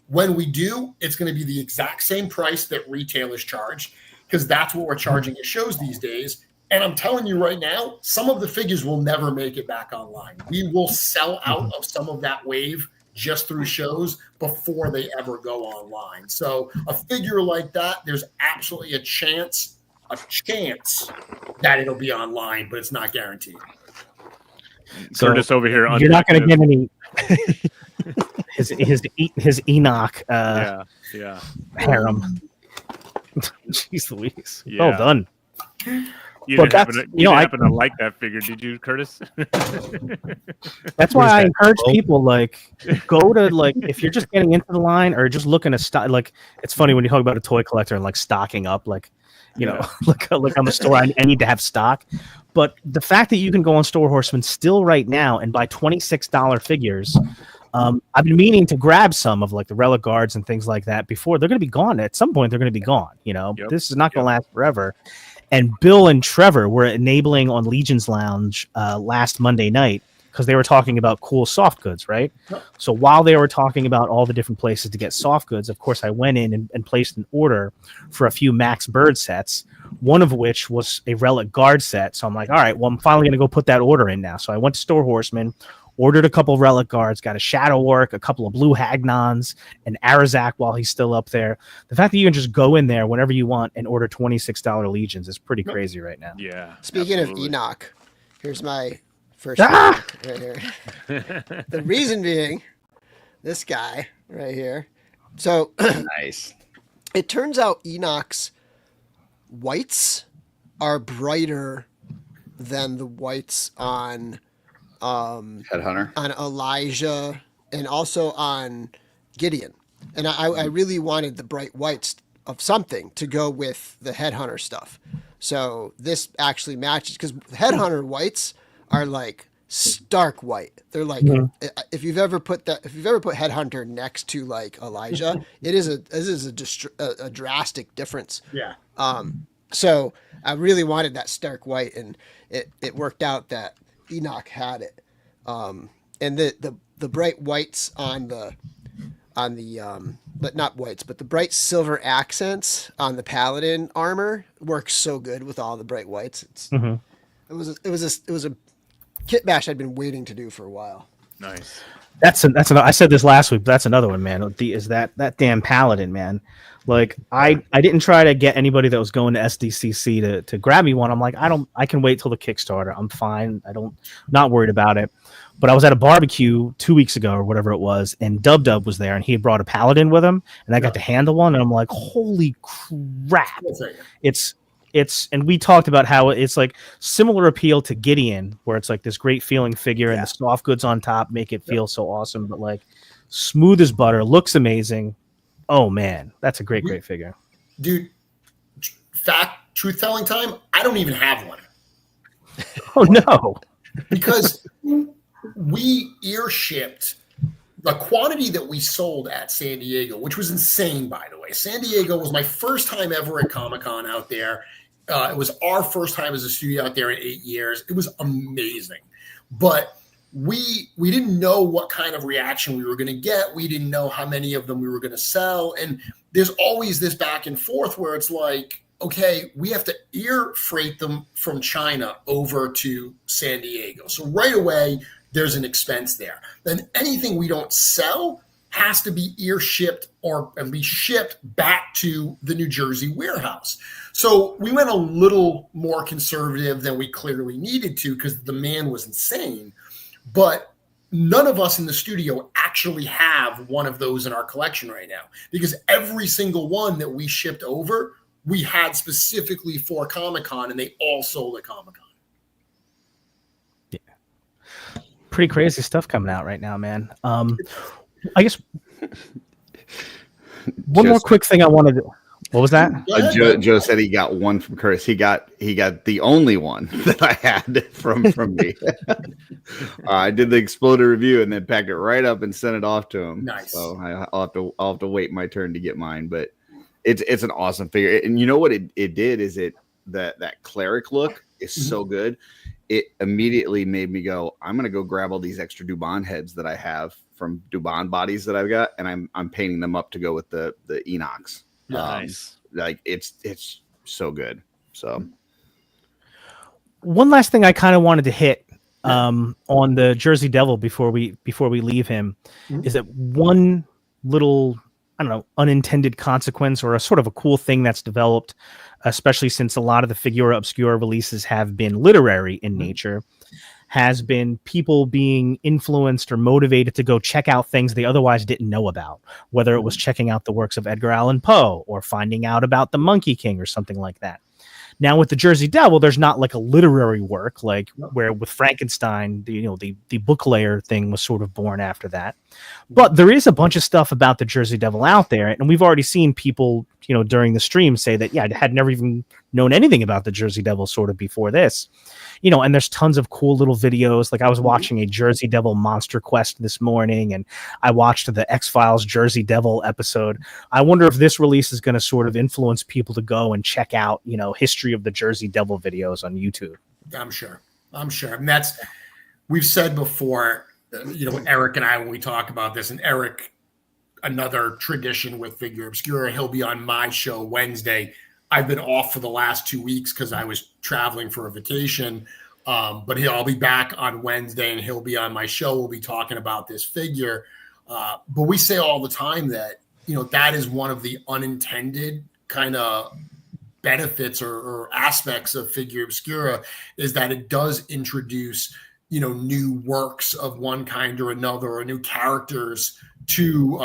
When we do, it's going to be the exact same price that retailers charge, because that's what we're charging at shows these days. And I'm telling you right now, some of the figures will never make it back online. We will sell out of some of that wave just through shows before they ever go online. So a figure like that, there's absolutely a chance that it'll be online, but it's not guaranteed. So Curtis over here. you're not going to get any his Enoch yeah. harem. Jeez Louise. Yeah. Well done. You But didn't happen that's- to, you know, happen to like that figure, did you, Curtis? That's why Where's I that? encourage Oh. people, like, go to, like, if you're just getting into the line or just looking to stock, like, it's funny when you talk about a toy collector and like stocking up, like, you know, like on the store, I need to have stock. But the fact that you can go on Store Horseman still right now and buy $26 figures, I've been meaning to grab some of like the relic guards and things like that before. They're going to be gone at some point. They're going to be gone. You know, Yep. This is not going to last forever. And Bill and Trevor were enabling on Legion's Lounge last Monday night because they were talking about cool soft goods, right? So while they were talking about all the different places to get soft goods, of course, I went in and placed an order for a few Max Bird sets, one of which was a Relic Guard set. So I'm like, all right, well, I'm finally going to go put that order in now. So I went to Store Horseman, ordered a couple Relic Guards, got a Shadow Orc, a couple of Blue Hagnons, and Arazak while he's still up there. The fact that you can just go in there whenever you want and order $26 Legions is pretty crazy right now. Yeah. Speaking absolutely. of Enoch, here's my first Ah! right here. The reason being, this guy right here. So Nice. it turns out Enoch's whites are brighter than the whites on Headhunter. Elijah and also on Gideon. And I really wanted the bright whites of something to go with the Headhunter stuff. So this actually matches, because Headhunter whites are like stark white. They're like, if you've ever put Headhunter next to like Elijah, it is a drastic difference. Yeah. So I really wanted that stark white, and it worked out that Enoch had it. And the bright whites on the but not whites, but the bright silver accents on the Paladin armor works so good with all the bright whites. It was a kit bash I'd been waiting to do for a while. Nice. That's another. I said this last week, but that's another one, man. Is that damn Paladin, man? Like I didn't try to get anybody that was going to SDCC to grab me one. I'm like, I can wait till the Kickstarter. I'm fine. Not worried about it. But I was at a barbecue 2 weeks ago or whatever it was, and Dub was there, and he had brought a Paladin with him, and I got to handle one, and I'm like, holy crap! It's and we talked about how it's like similar appeal to Gideon, where it's like this great feeling figure and the soft goods on top make it feel so awesome, but like smooth as butter, looks amazing. Oh man, that's a great figure. Dude, truth telling time, I don't even have one. Oh no. Because we ear shipped the quantity that we sold at San Diego, which was insane, by the way. San Diego was my first time ever at Comic-Con out there. It was our first time as a studio out there in 8 years. It was amazing. But we didn't know what kind of reaction we were going to get. We didn't know how many of them we were going to sell. And there's always this back and forth where it's like, okay, we have to ear freight them from China over to San Diego. So right away, there's an expense there. Then anything we don't sell has to be ear shipped or at least shipped back to the New Jersey warehouse. So we went a little more conservative than we clearly needed to because the demand was insane. But none of us in the studio actually have one of those in our collection right now, because every single one that we shipped over, we had specifically for Comic-Con, and they all sold at Comic-Con. Yeah. Pretty crazy stuff coming out right now, man. I guess one more quick thing I wanted to. What was that? Joe said he got one from Curtis. He got the only one that I had from me. I did the Exploder review and then packed it right up and sent it off to him. Nice. So I'll have to wait my turn to get mine, but it's an awesome figure. And you know what it did is that cleric look is so good. it immediately made me go, I'm going to go grab all these extra Dubon heads that I have from Dubon bodies that I've got, and I'm painting them up to go with the Enox. Nice. Like it's so good. So one last thing I kind of wanted to hit on the Jersey Devil before we leave him is that one little, I don't know, unintended consequence or a sort of a cool thing that's developed, especially since a lot of the Figura Obscura releases have been literary in nature, has been people being influenced or motivated to go check out things they otherwise didn't know about, whether it was checking out the works of Edgar Allan Poe or finding out about the Monkey King or something like that. Now with the Jersey Devil, there's not like a literary work like where with Frankenstein, the book layer thing was sort of born after that. But there is a bunch of stuff about the Jersey Devil out there, and we've already seen people, during the stream say that, I had never even known anything about the Jersey Devil sort of before this. And there's tons of cool little videos. Like I was watching a Jersey Devil Monster Quest this morning, and I watched the X-Files Jersey Devil episode. I wonder if this release is going to sort of influence people to go and check out, history of the Jersey Devil videos on YouTube. I'm sure. And we've said before, Eric and I, when we talk about this, and Eric, another tradition with Figura Obscura, he'll be on my show Wednesday. I've been off for the last 2 weeks because I was traveling for a vacation. But I'll be back on Wednesday and he'll be on my show. We'll be talking about this figure. But we say all the time that, that is one of the unintended kind of benefits or aspects of Figura Obscura, is that it does introduce, new works of one kind or another, or new characters to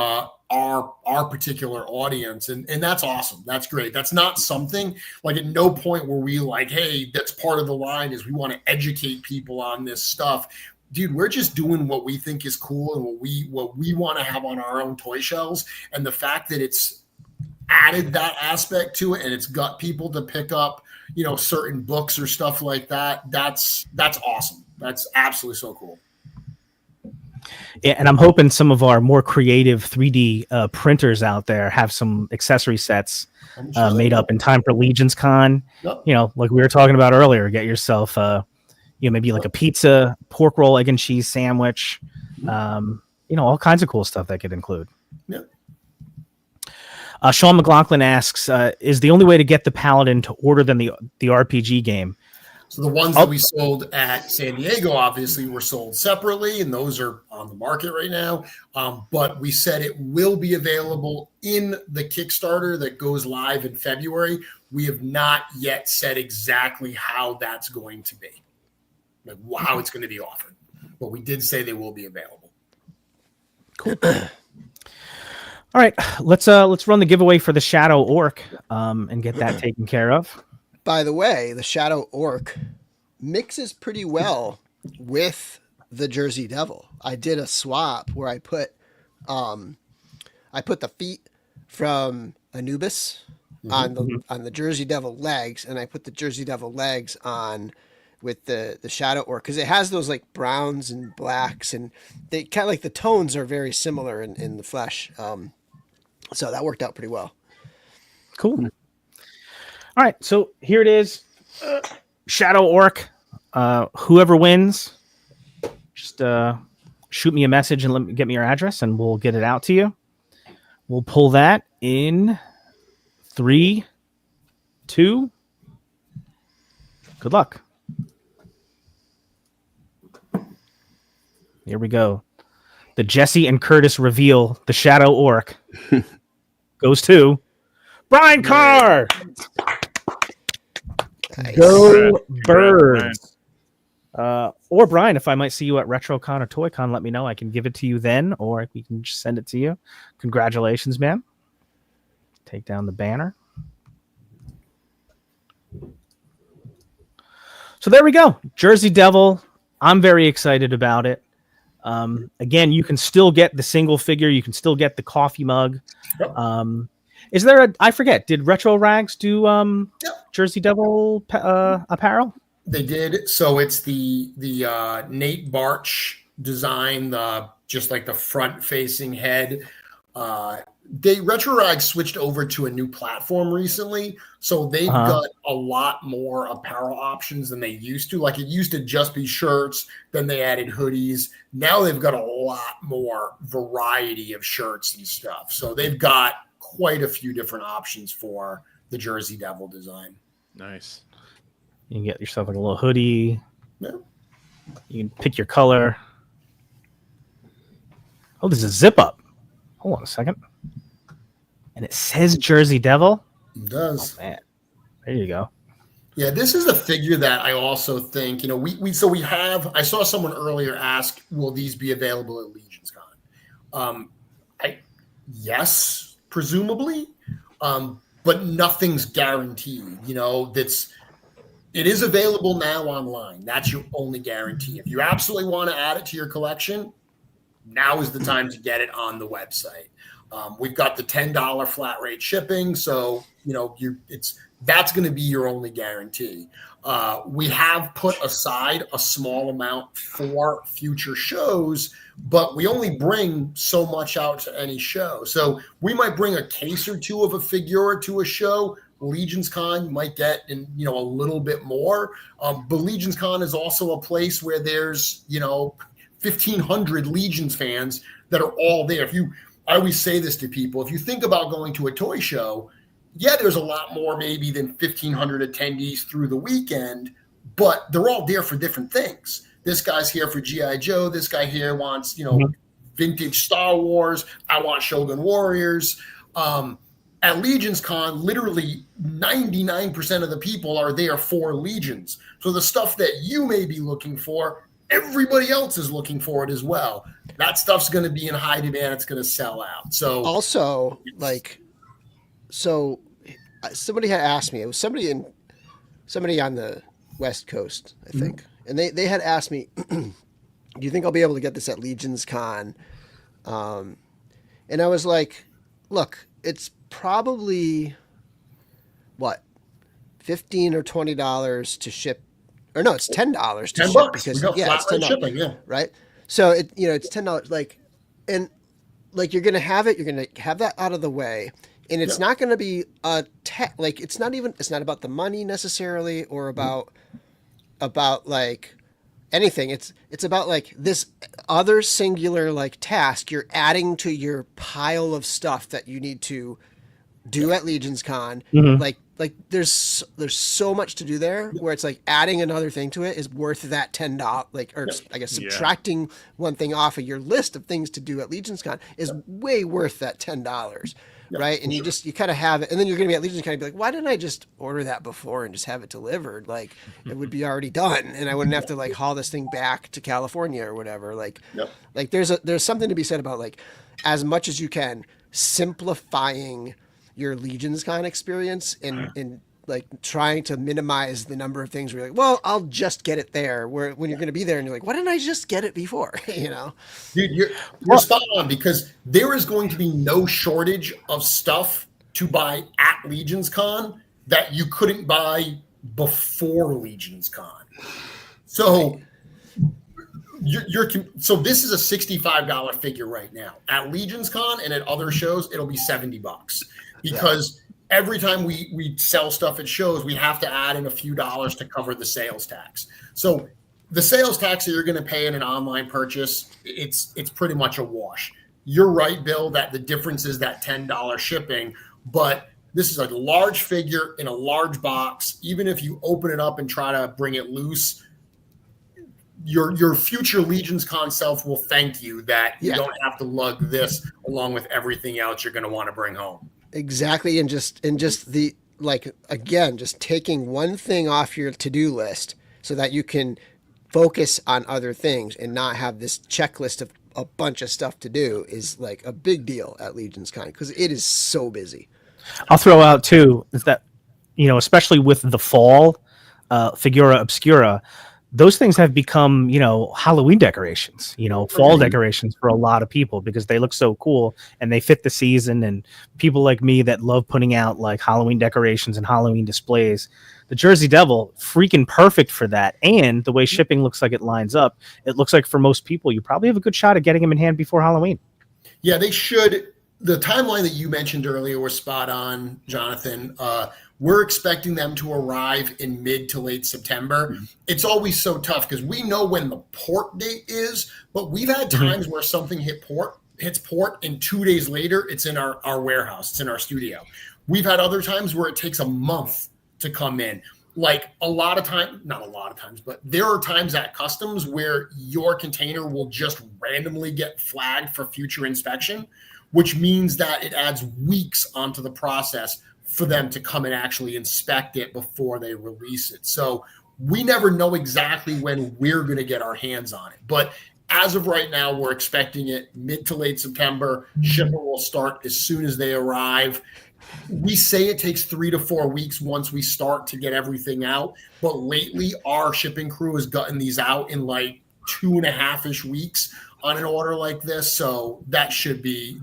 our particular audience, and that's awesome. That's great. That's not something like, at no point were we like, hey, that's part of the line is we want to educate people on this stuff. Dude, we're just doing what we think is cool and what we want to have on our own toy shelves. And the fact that it's added that aspect to it and it's got people to pick up, certain books or stuff like that, that's awesome. That's absolutely so cool. Yeah, and I'm hoping some of our more creative 3D printers out there have some accessory sets made up in time for Legion's Con. Yep. Like we were talking about earlier, get yourself, maybe like a pizza, pork roll, egg and cheese sandwich. All kinds of cool stuff that could include. Yeah. Sean McLaughlin asks, is the only way to get the Paladin to order than the RPG game? So the ones that we sold at San Diego, obviously, were sold separately, and those are on the market right now. But we said it will be available in the Kickstarter that goes live in February. We have not yet said exactly how that's going to be, like how it's going to be offered. But we did say they will be available. Cool. All right, let's run the giveaway for the Shadow Orc and get that taken care of. By the way, the Shadow Orc mixes pretty well with the Jersey Devil. I did a swap where I put the feet from Anubis on the Jersey Devil legs, and I put the Jersey Devil legs on with the Shadow Orc, because it has those like browns and blacks, and they kind of like the tones are very similar in the flesh. So that worked out pretty well. Cool. All right, so here it is, Shadow Orc. Whoever wins, just shoot me a message and get me your address, and we'll get it out to you. We'll pull that in 3, 2. Good luck. Here we go. The Jesse and Curtis reveal the Shadow Orc goes to Brian Carr. Nice. Go Birds. Or Brian, if I might see you at RetroCon or ToyCon, let me know. I can give it to you then, or we can just send it to you. Congratulations, man. Take down the banner. So there we go. Jersey Devil. I'm very excited about it. Again, you can still get the single figure. You can still get the coffee mug. Yep. Is there I forget, did Retro Rags do Jersey Devil apparel? They did. So it's the Nate Barch design, just like the front facing head. RetroRag switched over to a new platform recently, so they've got a lot more apparel options than they used to. Like, it used to just be shirts, then they added hoodies. Now they've got a lot more variety of shirts and stuff. So they've got quite a few different options for the Jersey Devil design. Nice. You can get yourself like a little hoodie. Yeah. You can pick your color. Oh, there's a zip up. Hold on a second. And it says Jersey Devil. It does. Oh, man. There you go. Yeah, this is a figure that I also think, we have, I saw someone earlier ask, will these be available at Legions Con? Yes, presumably, but nothing's guaranteed. It is available now online. That's your only guarantee. If you absolutely want to add it to your collection, now is the time to get it on the website. We've got the $10 flat rate shipping, so that's going to be your only guarantee. We have put aside a small amount for future shows, but we only bring so much out to any show. So we might bring a case or two of a Figura to a show. Legions Con might get a little bit more, but Legions Con is also a place where there's 1,500 Legions fans that are all there. I always say this to people: if you think about going to a toy show, yeah, there's a lot more maybe than 1,500 attendees through the weekend, but they're all there for different things. This guy's here for G.I. Joe. This guy here wants, vintage Star Wars. I want Shogun Warriors. At Legions Con, literally 99% of the people are there for Legions. So the stuff that you may be looking for, everybody else is looking for it as well. That stuff's going to be in high demand. It's going to sell out. So also, somebody had asked me. It was somebody on the West Coast, I think, and they had asked me, "Do you think I'll be able to get this at Legions Con?" And I was like, "Look, it's probably $15 or $20 to ship, or no, it's $10 to ship $10 because it's $10 shipping, right? So it's $10, and you're gonna have that out of the way, and it's not gonna be it's not about the money necessarily or about anything. It's about this other singular task you're adding to your pile of stuff that you need to do at Legions Con. There's so much to do there where it's adding another thing to it is worth that $10, I guess subtracting one thing off of your list of things to do at Legions Con is way worth that $10. Right. And you kind of have it. And then you're going to be at Legions Con and be like, why didn't I just order that before and just have it delivered? It would be already done. And I wouldn't have to haul this thing back to California or whatever. There's something to be said about as much as you can simplifying your Legions Con experience and trying to minimize the number of things where you're well, I'll just get it there. Where when you're going to be there and you're like, why didn't I just get it before? Dude, you're spot on, because there is going to be no shortage of stuff to buy at Legions Con that you couldn't buy before Legions Con. So so this is a $65 figure right now at Legions Con, and at other shows it'll be $70 because every time we sell stuff at shows, we have to add in a few dollars to cover the sales tax. So the sales tax that you're going to pay in an online purchase, it's pretty much a wash. You're right, Bill, that the difference is that $10 shipping, but this is a large figure in a large box. Even if you open it up and try to bring it loose, your future Legions Con self will thank you that you don't have to lug this along with everything else you're going to want to bring home. Exactly. And just the, again, just taking one thing off your to-do list so that you can focus on other things and not have this checklist of a bunch of stuff to do is a big deal at Legions Con because it is so busy. I'll throw out too is that, especially with the fall Figura Obscura, those things have become, Halloween decorations, fall decorations for a lot of people because they look so cool and they fit the season. And people like me that love putting out Halloween decorations and Halloween displays, the Jersey Devil, freaking perfect for that. And the way shipping looks like it lines up, it looks like for most people, you probably have a good shot at getting them in hand before Halloween. Yeah, they should. the timeline that you mentioned earlier was spot on, Jonathan. We're expecting them to arrive in mid to late September. It's always so tough because we know when the port date is, but we've had times where something hits port, and 2 days later, it's in our warehouse. It's in our studio. We've had other times where it takes a month to come in. Like not a lot of times, but there are times at customs where your container will just randomly get flagged for future inspection, which means that it adds weeks onto the process for them to come and actually inspect it before they release it. So we never know exactly when we're going to get our hands on it. But as of right now, we're expecting it mid to late September. Shipping will start as soon as they arrive. We say it takes 3 to 4 weeks once we start to get everything out. But lately, our shipping crew has gotten these out in like 2.5-ish weeks on an order like this. So that should be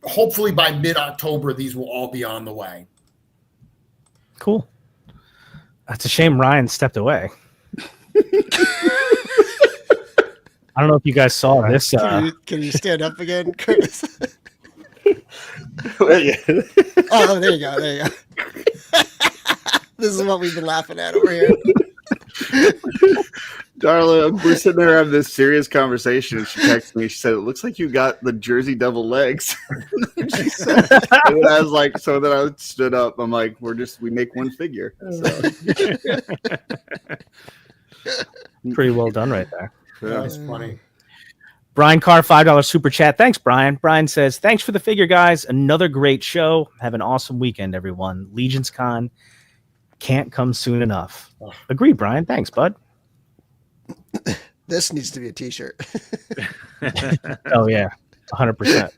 hopefully by mid-October, these will all be on the way. Cool. That's a shame Ryan stepped away. I don't know if you guys saw this. Can you stand up again, Curtis? Yeah. Oh, there you go. There you go. This is what we've been laughing at over here. Darla, we're sitting there having this serious conversation, and she texted me. She said, "It looks like you got the Jersey Devil legs." And then I was like, so then I stood up. I'm like, we make one figure. So. Pretty well done right there. Yeah. That's funny. Brian Carr, $5 super chat. Thanks, Brian. Brian says, thanks for the figure, guys. Another great show. Have an awesome weekend, everyone. Legions Con can't come soon enough. Agreed, Brian. Thanks, bud. This needs to be a t-shirt. Oh, yeah. 100%. All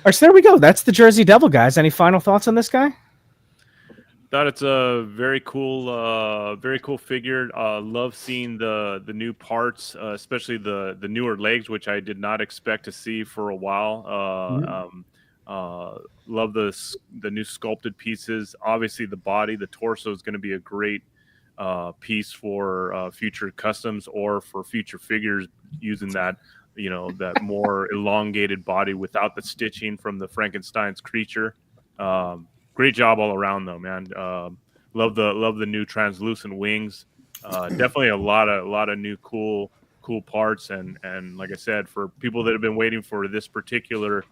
right, so there we go. That's the Jersey Devil, guys. Any final thoughts on this guy? Thought it's a very cool figure. Love seeing the new parts, especially the newer legs, which I did not expect to see for a while. Love the new sculpted pieces. Obviously, the body, the torso is going to be a great piece for future customs or for future figures using that, that more elongated body without the stitching from the Frankenstein's creature. Great job all around, though, man. Love the new translucent wings. Definitely a lot of new cool parts, and like I said, for people that have been waiting for this particular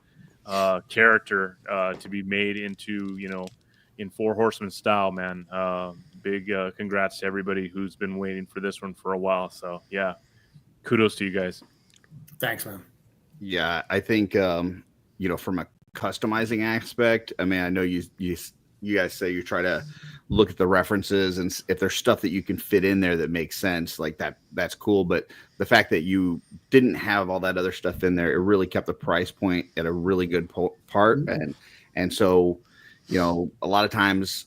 character to be made into in Four Horsemen style, man. Big congrats to everybody who's been waiting for this one for a while. So yeah, kudos to you guys. Thanks, man. Yeah, I think from a customizing aspect, I mean, I know you guys say you try to look at the references, and if there's stuff that you can fit in there that makes sense, like that's cool. But the fact that you didn't have all that other stuff in there, it really kept the price point at a really good part. And so, a lot of times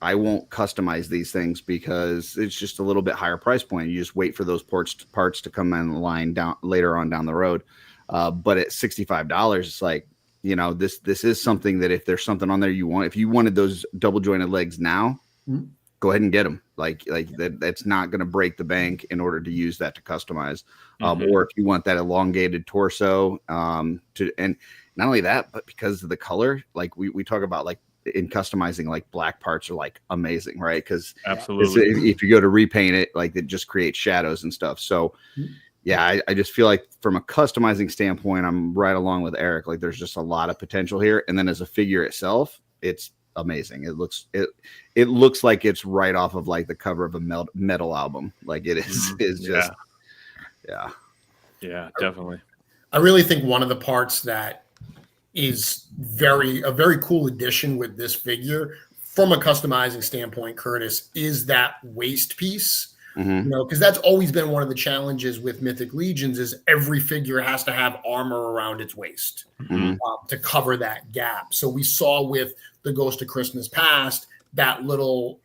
I won't customize these things because it's just a little bit higher price point. You just wait for those parts to come in the line later on down the road. But at $65, it's like, this is something that if there's something on there you want, if you wanted those double jointed legs now, go ahead and get them. Like that's not going to break the bank in order to use that to customize. Or if you want that elongated torso, and not only that, but because of the color, like we talk about, like in customizing, like black parts are like amazing, right? Because absolutely, if you go to repaint it, like it just creates shadows and stuff. So. Yeah, I just feel like from a customizing standpoint, I'm right along with Eric. Like there's just a lot of potential here. And then as a figure itself, it's amazing. It looks like it's right off of like the cover of a metal album. Like it is just, yeah, definitely. I really think one of the parts that is a very cool addition with this figure from a customizing standpoint, Curtis, is that waist piece. Because that's always been one of the challenges with Mythic Legions is every figure has to have armor around its waist to cover that gap. So we saw with the Ghost of Christmas Past, that little,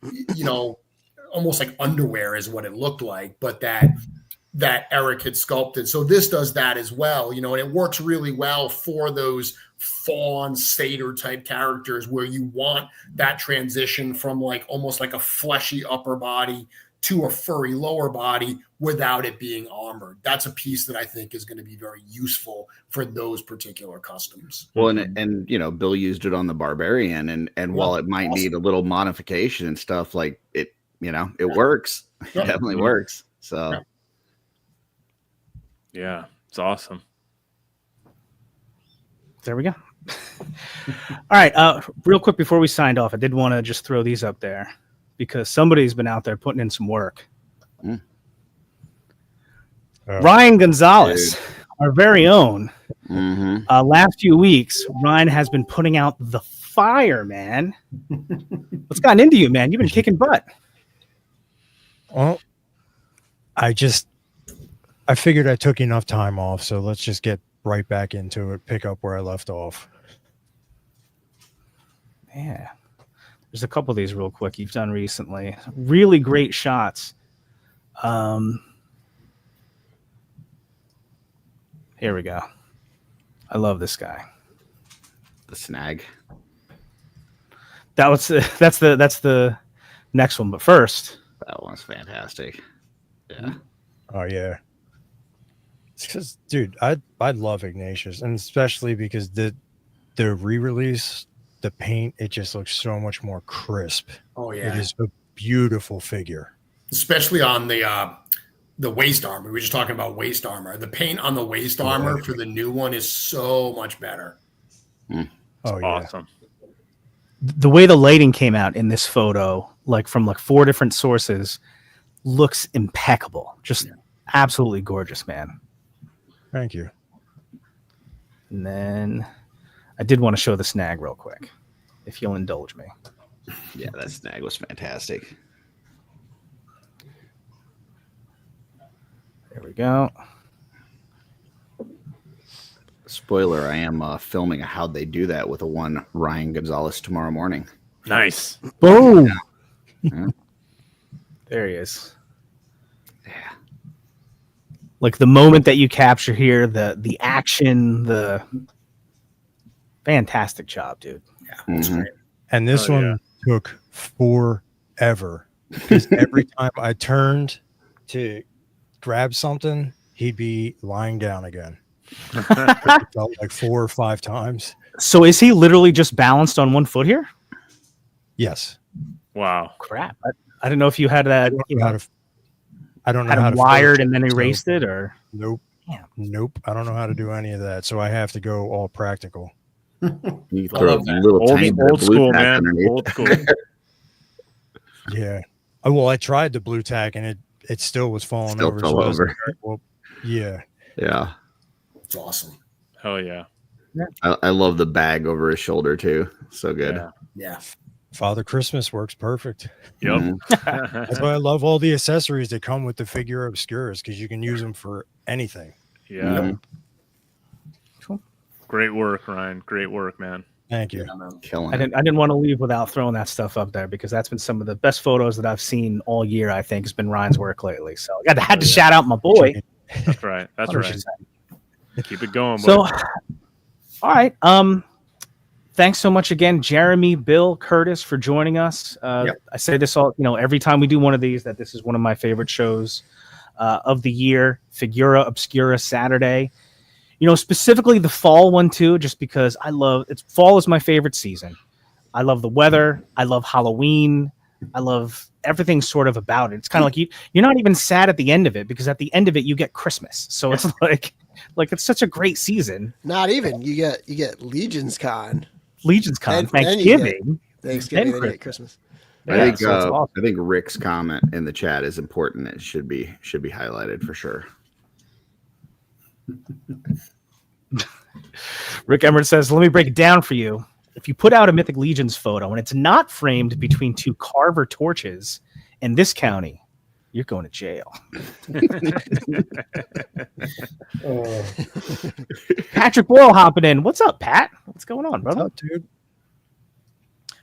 almost like underwear is what it looked like, but that Eric had sculpted. So this does that as well, and it works really well for those fawn satyr type characters where you want that transition from like almost like a fleshy upper body to a furry lower body without it being armored. That's a piece that I think is going to be very useful for those particular customs. Well, and you know, Bill used it on the Barbarian, and while it might need a little modification and stuff, like it, you know, it works. It definitely works. So Yeah, it's awesome. There we go. All right. Real quick before we signed off, I did want to just throw these up there because somebody's been out there putting in some work. Ryan Gonzalez, our very own. Last few weeks, Ryan has been putting out the fire, man. What's gotten into you, man? You've been kicking butt. Well, I figured I took enough time off, so let's just get right back into it, pick up where I left off. Yeah. There's a couple of these real quick you've done recently. Really great shots. Here we go. I love this guy. the snag. That's the next one. But first, That one's fantastic. Yeah. Oh yeah. It's because, dude, I love Ignatius, and especially because the re-release, the paint, it just looks so much more crisp. Oh yeah, It is a beautiful figure. especially on the waist armor. We were just talking about waist armor. The paint on the waist armor for the new one is so much better. Oh yeah. Awesome. the way the lighting came out in this photo, like from like 4 different sources, looks impeccable. Just absolutely gorgeous, man. Thank you. And then I did want to show the snag real quick, if you'll indulge me. Yeah, that snag was fantastic. There we go. Spoiler, I am filming a How'd They Do That with a one Ryan Gonzalez tomorrow morning. Nice. Boom. Yeah. There he is. Yeah. Like the moment that you capture here, the action, the fantastic job, dude. Yeah, that's Mhm. great. And this Oh, one took forever because every time I turned to grab something, he'd be lying down again. It felt like 4 or 5 times. So is he literally just balanced on one foot here? Yes. Wow. Crap. I don't know if you had that, you know, I don't know had how him to wired fix and then it, erased so- it, or Nope. Damn. Nope. I don't know how to do any of that. So I have to go all practical. You I throw a love that. little tiny bit of Old blue school, tack man. underneath. Old school. Yeah. Oh, well, I tried the blue tack and it still was falling Still over. fell so I was over. like, all right, well, yeah. Yeah. It's awesome. Hell yeah. I love the bag over his shoulder too. So good. Yeah. Yeah. Father Christmas works perfect. Yep. Mhm. That's why I love all the accessories that come with the Figura Obscuras because you can use them for anything. Yeah. Mhm. Great work, Ryan. Great work, man. Thank you. Killing I it. didn't want to leave without throwing that stuff up there because that's been some of the best photos that I've seen all year. I think has been Ryan's work lately. So I had to shout out my boy. That's right. That's right. 100%. Keep it going, boy. So, all right. Thanks so much again, Jeremy, Bill, Curtis, for joining us. Yep. I say this all, every time we do one of these, that this is one of my favorite shows of the year. Figura Obscura Saturday. Specifically the fall one too, just because fall is my favorite season. I love the weather. I love Halloween. I love everything sort of about it. It's kind of like you're not even sad at the end of it because at the end of it you get Christmas. So it's like it's such a great season. Not even. You get Legion's Con, Legion's Con, Then you get- Thanksgiving. Thanksgiving, And then you get Christmas. Yeah, so it's awesome. I think Rick's comment in the chat is important. It should be highlighted for sure. Rick Emmert says, let me break it down for you. If you put out a Mythic Legions photo and it's not framed between 2 Carver torches in this county, you're going to jail. Patrick Boyle hopping in. What's up, Pat? What's going on, brother? What's up, dude?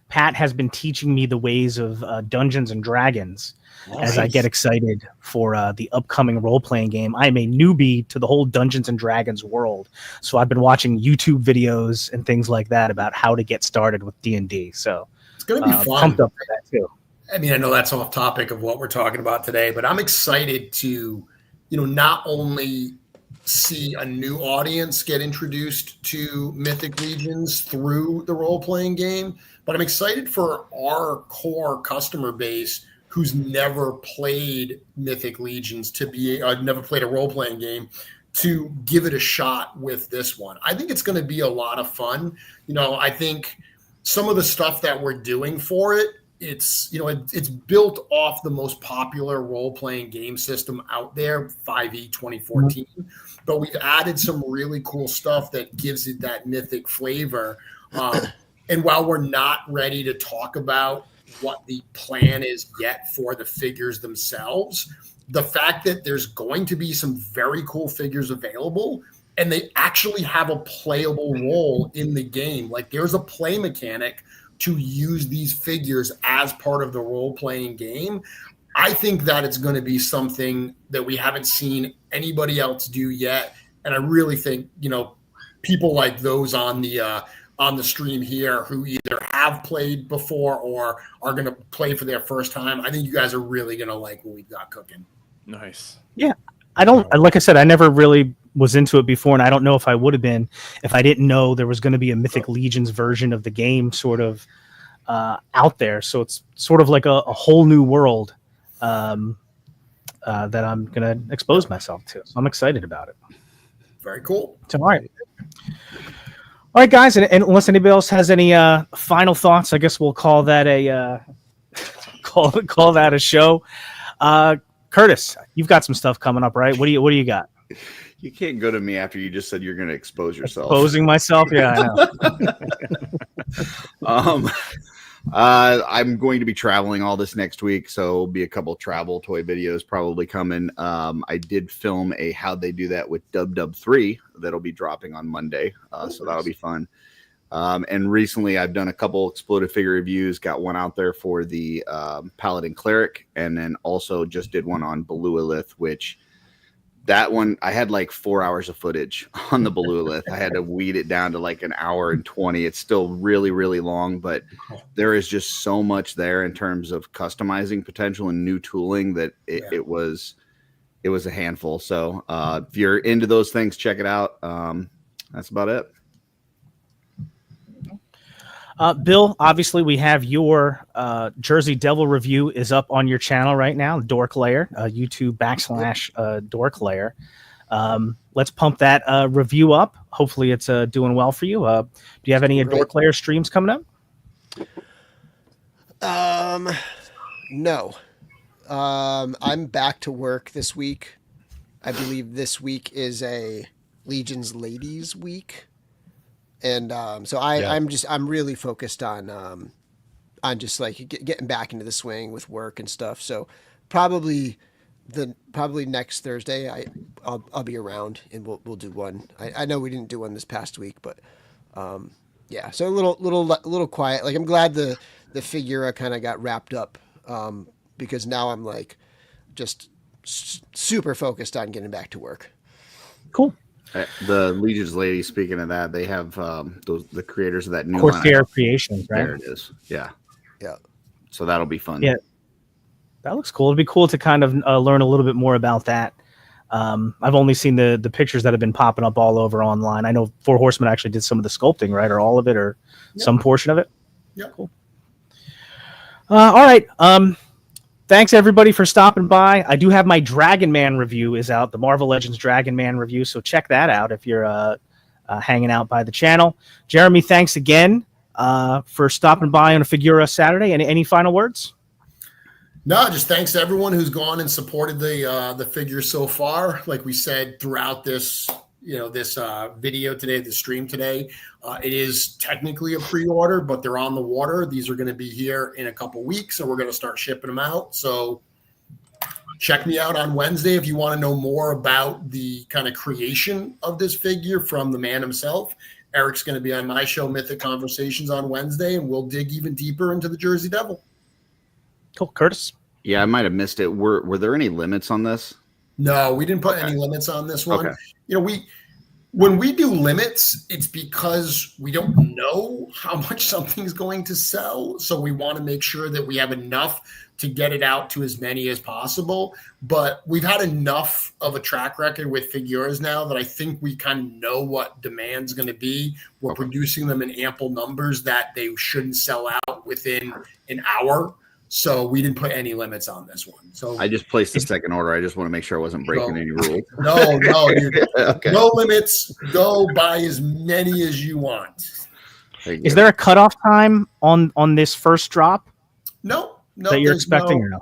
Pat has been teaching me the ways of Dungeons and Dragons as I get excited for the upcoming role-playing game. I am a newbie to the whole Dungeons and Dragons world, so I've been watching YouTube videos and things like that about how to get started with D&D. So It's going to be fun. pumped up for that too. I mean, I know that's off topic of what we're talking about today, but I'm excited to, not only see a new audience get introduced to Mythic Legions through the role-playing game, but I'm excited for our core customer base who's never played Mythic Legions to be never played a role-playing game to give it a shot with this one. I think it's going to be a lot of fun. I think some of the stuff that we're doing for it, it's built off the most popular role-playing game system out there, 5e 2014. But we've added some really cool stuff that gives it that mythic flavor. And while we're not ready to talk about what the plan is yet for the figures themselves, the fact that there's going to be some very cool figures available and they actually have a playable role in the game. Like there's a play mechanic to use these figures as part of the role-playing game. I think that it's going to be something that we haven't seen anybody else do yet. And I really think, people like those on the stream here who either have played before or are going to play for their first time, I think you guys are really going to like what we've got cooking. Nice. Yeah. Like I said, I never really was into it before, and I don't know if I would have been if I didn't know there was going to be a Mythic Legions version of the game sort of out there. So it's sort of like a whole new world that I'm going to expose myself to. So I'm excited about it. Very cool. So, all right, guys, and unless anybody else has any final thoughts, I guess we'll call that a call that a show. Curtis, you've got some stuff coming up, right? What do you got? You can't go to me after you just said you're going to expose yourself. Exposing myself? Yeah, I know. I'm going to be traveling all this next week, so there'll be a couple travel toy videos probably coming. I did film a How They Do That with Dub 3 that'll be dropping on Monday, so that'll be fun. And recently I've done a couple exploded figure reviews, got one out there for the Paladin Cleric, and then also just did one on Belualith, which that one I had like 4 hours of footage on the Belualith. I had to weed it down to like an hour and 20. It's still really, really long, but there is just so much there in terms of customizing potential and new tooling that it was a handful. So if you're into those things, check it out. That's about it. Bill, obviously we have your Jersey Devil review is up on your channel right now, Dork Lair, YouTube / Dork Lair. Let's pump that review up. Hopefully it's doing well for you. Do you have any Dork Lair streams coming up? No. I'm back to work this week. I believe this week is a Legion's Ladies week. And so I'm really focused on just like getting back into the swing with work and stuff. So probably next Thursday I'll be around and we'll do one. I know we didn't do one this past week, but yeah. So a little quiet. Like I'm glad the Figura kind of got wrapped up because now I'm like just super focused on getting back to work. Cool. The Legion's Lady, speaking of that, they have the creators of that new Corsair Creations, right? There it is. Yeah. Yeah. So that'll be fun. Yeah. That looks cool. It'd be cool to kind of learn a little bit more about that. I've only seen the pictures that have been popping up all over online. I know Four Horsemen actually did some of the sculpting, right? Or all of it or some portion of it. Yeah. Cool. All right. Thanks everybody for stopping by. I do have my Dragon Man review is out, the Marvel Legends Dragon Man review. So check that out if you're hanging out by the channel. Jeremy, thanks again for stopping by on a Figura Saturday. Any final words? No, just thanks to everyone who's gone and supported the figures so far. Like we said throughout this, this video today, the stream today, it is technically a pre-order, but they're on the water. These are going to be here in a couple weeks, and we're going to start shipping them out. So check me out on Wednesday if you want to know more about the kind of creation of this figure from the man himself. Eric's going to be on my show, Mythic Conversations, on Wednesday, and we'll dig even deeper into the Jersey Devil. Cool. Curtis? Yeah, I might have missed it. Were there any limits on this? No, we didn't put any limits on this one. Okay. When we do limits, it's because we don't know how much something's going to sell. So we want to make sure that we have enough to get it out to as many as possible. But we've had enough of a track record with figuras now that I think we kind of know what demand's going to be. We're producing them in ample numbers that they shouldn't sell out within an hour. So we didn't put any limits on this one. So I just placed the second order. I just want to make sure I wasn't breaking any rules. No, dude. Okay. No limits. Go buy as many as you want. Is there a cutoff time on this first drop No, that you're expecting or no?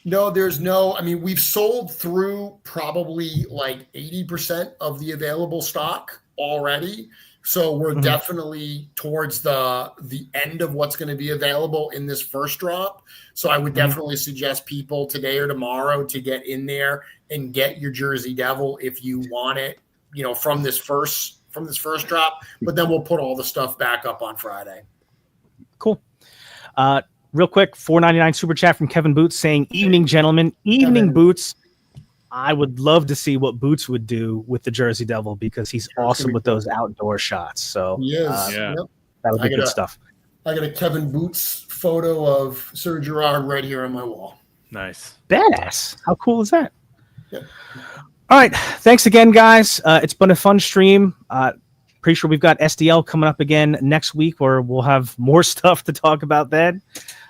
No, there's no. I mean, we've sold through probably like 80% of the available stock already. So we're definitely towards the end of what's going to be available in this first drop. So I would definitely suggest people today or tomorrow to get in there and get your Jersey Devil if you want it, from this first drop. But then we'll put all the stuff back up on Friday. Cool. Real quick, $4.99 super chat from Kevin Boots saying, "Evening, gentlemen. Evening, Kevin. Boots. I would love to see what Boots would do with the Jersey Devil because he's awesome with those outdoor shots. So He is. Yeah. Yep. that'll be good stuff." I got a Kevin Boots photo of Sir Girard right here on my wall. Nice. Badass. How cool is that? Yeah. All right. Thanks again, guys. It's been a fun stream. Pretty sure we've got SDL coming up again next week where we'll have more stuff to talk about then.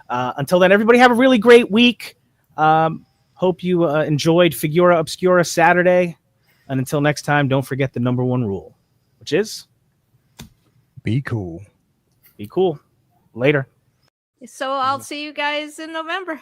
Until then, everybody have a really great week. Hope you enjoyed Figura Obscura Saturday. And until next time, don't forget the number one rule, which is Be cool. be cool. Later. So I'll see you guys in November.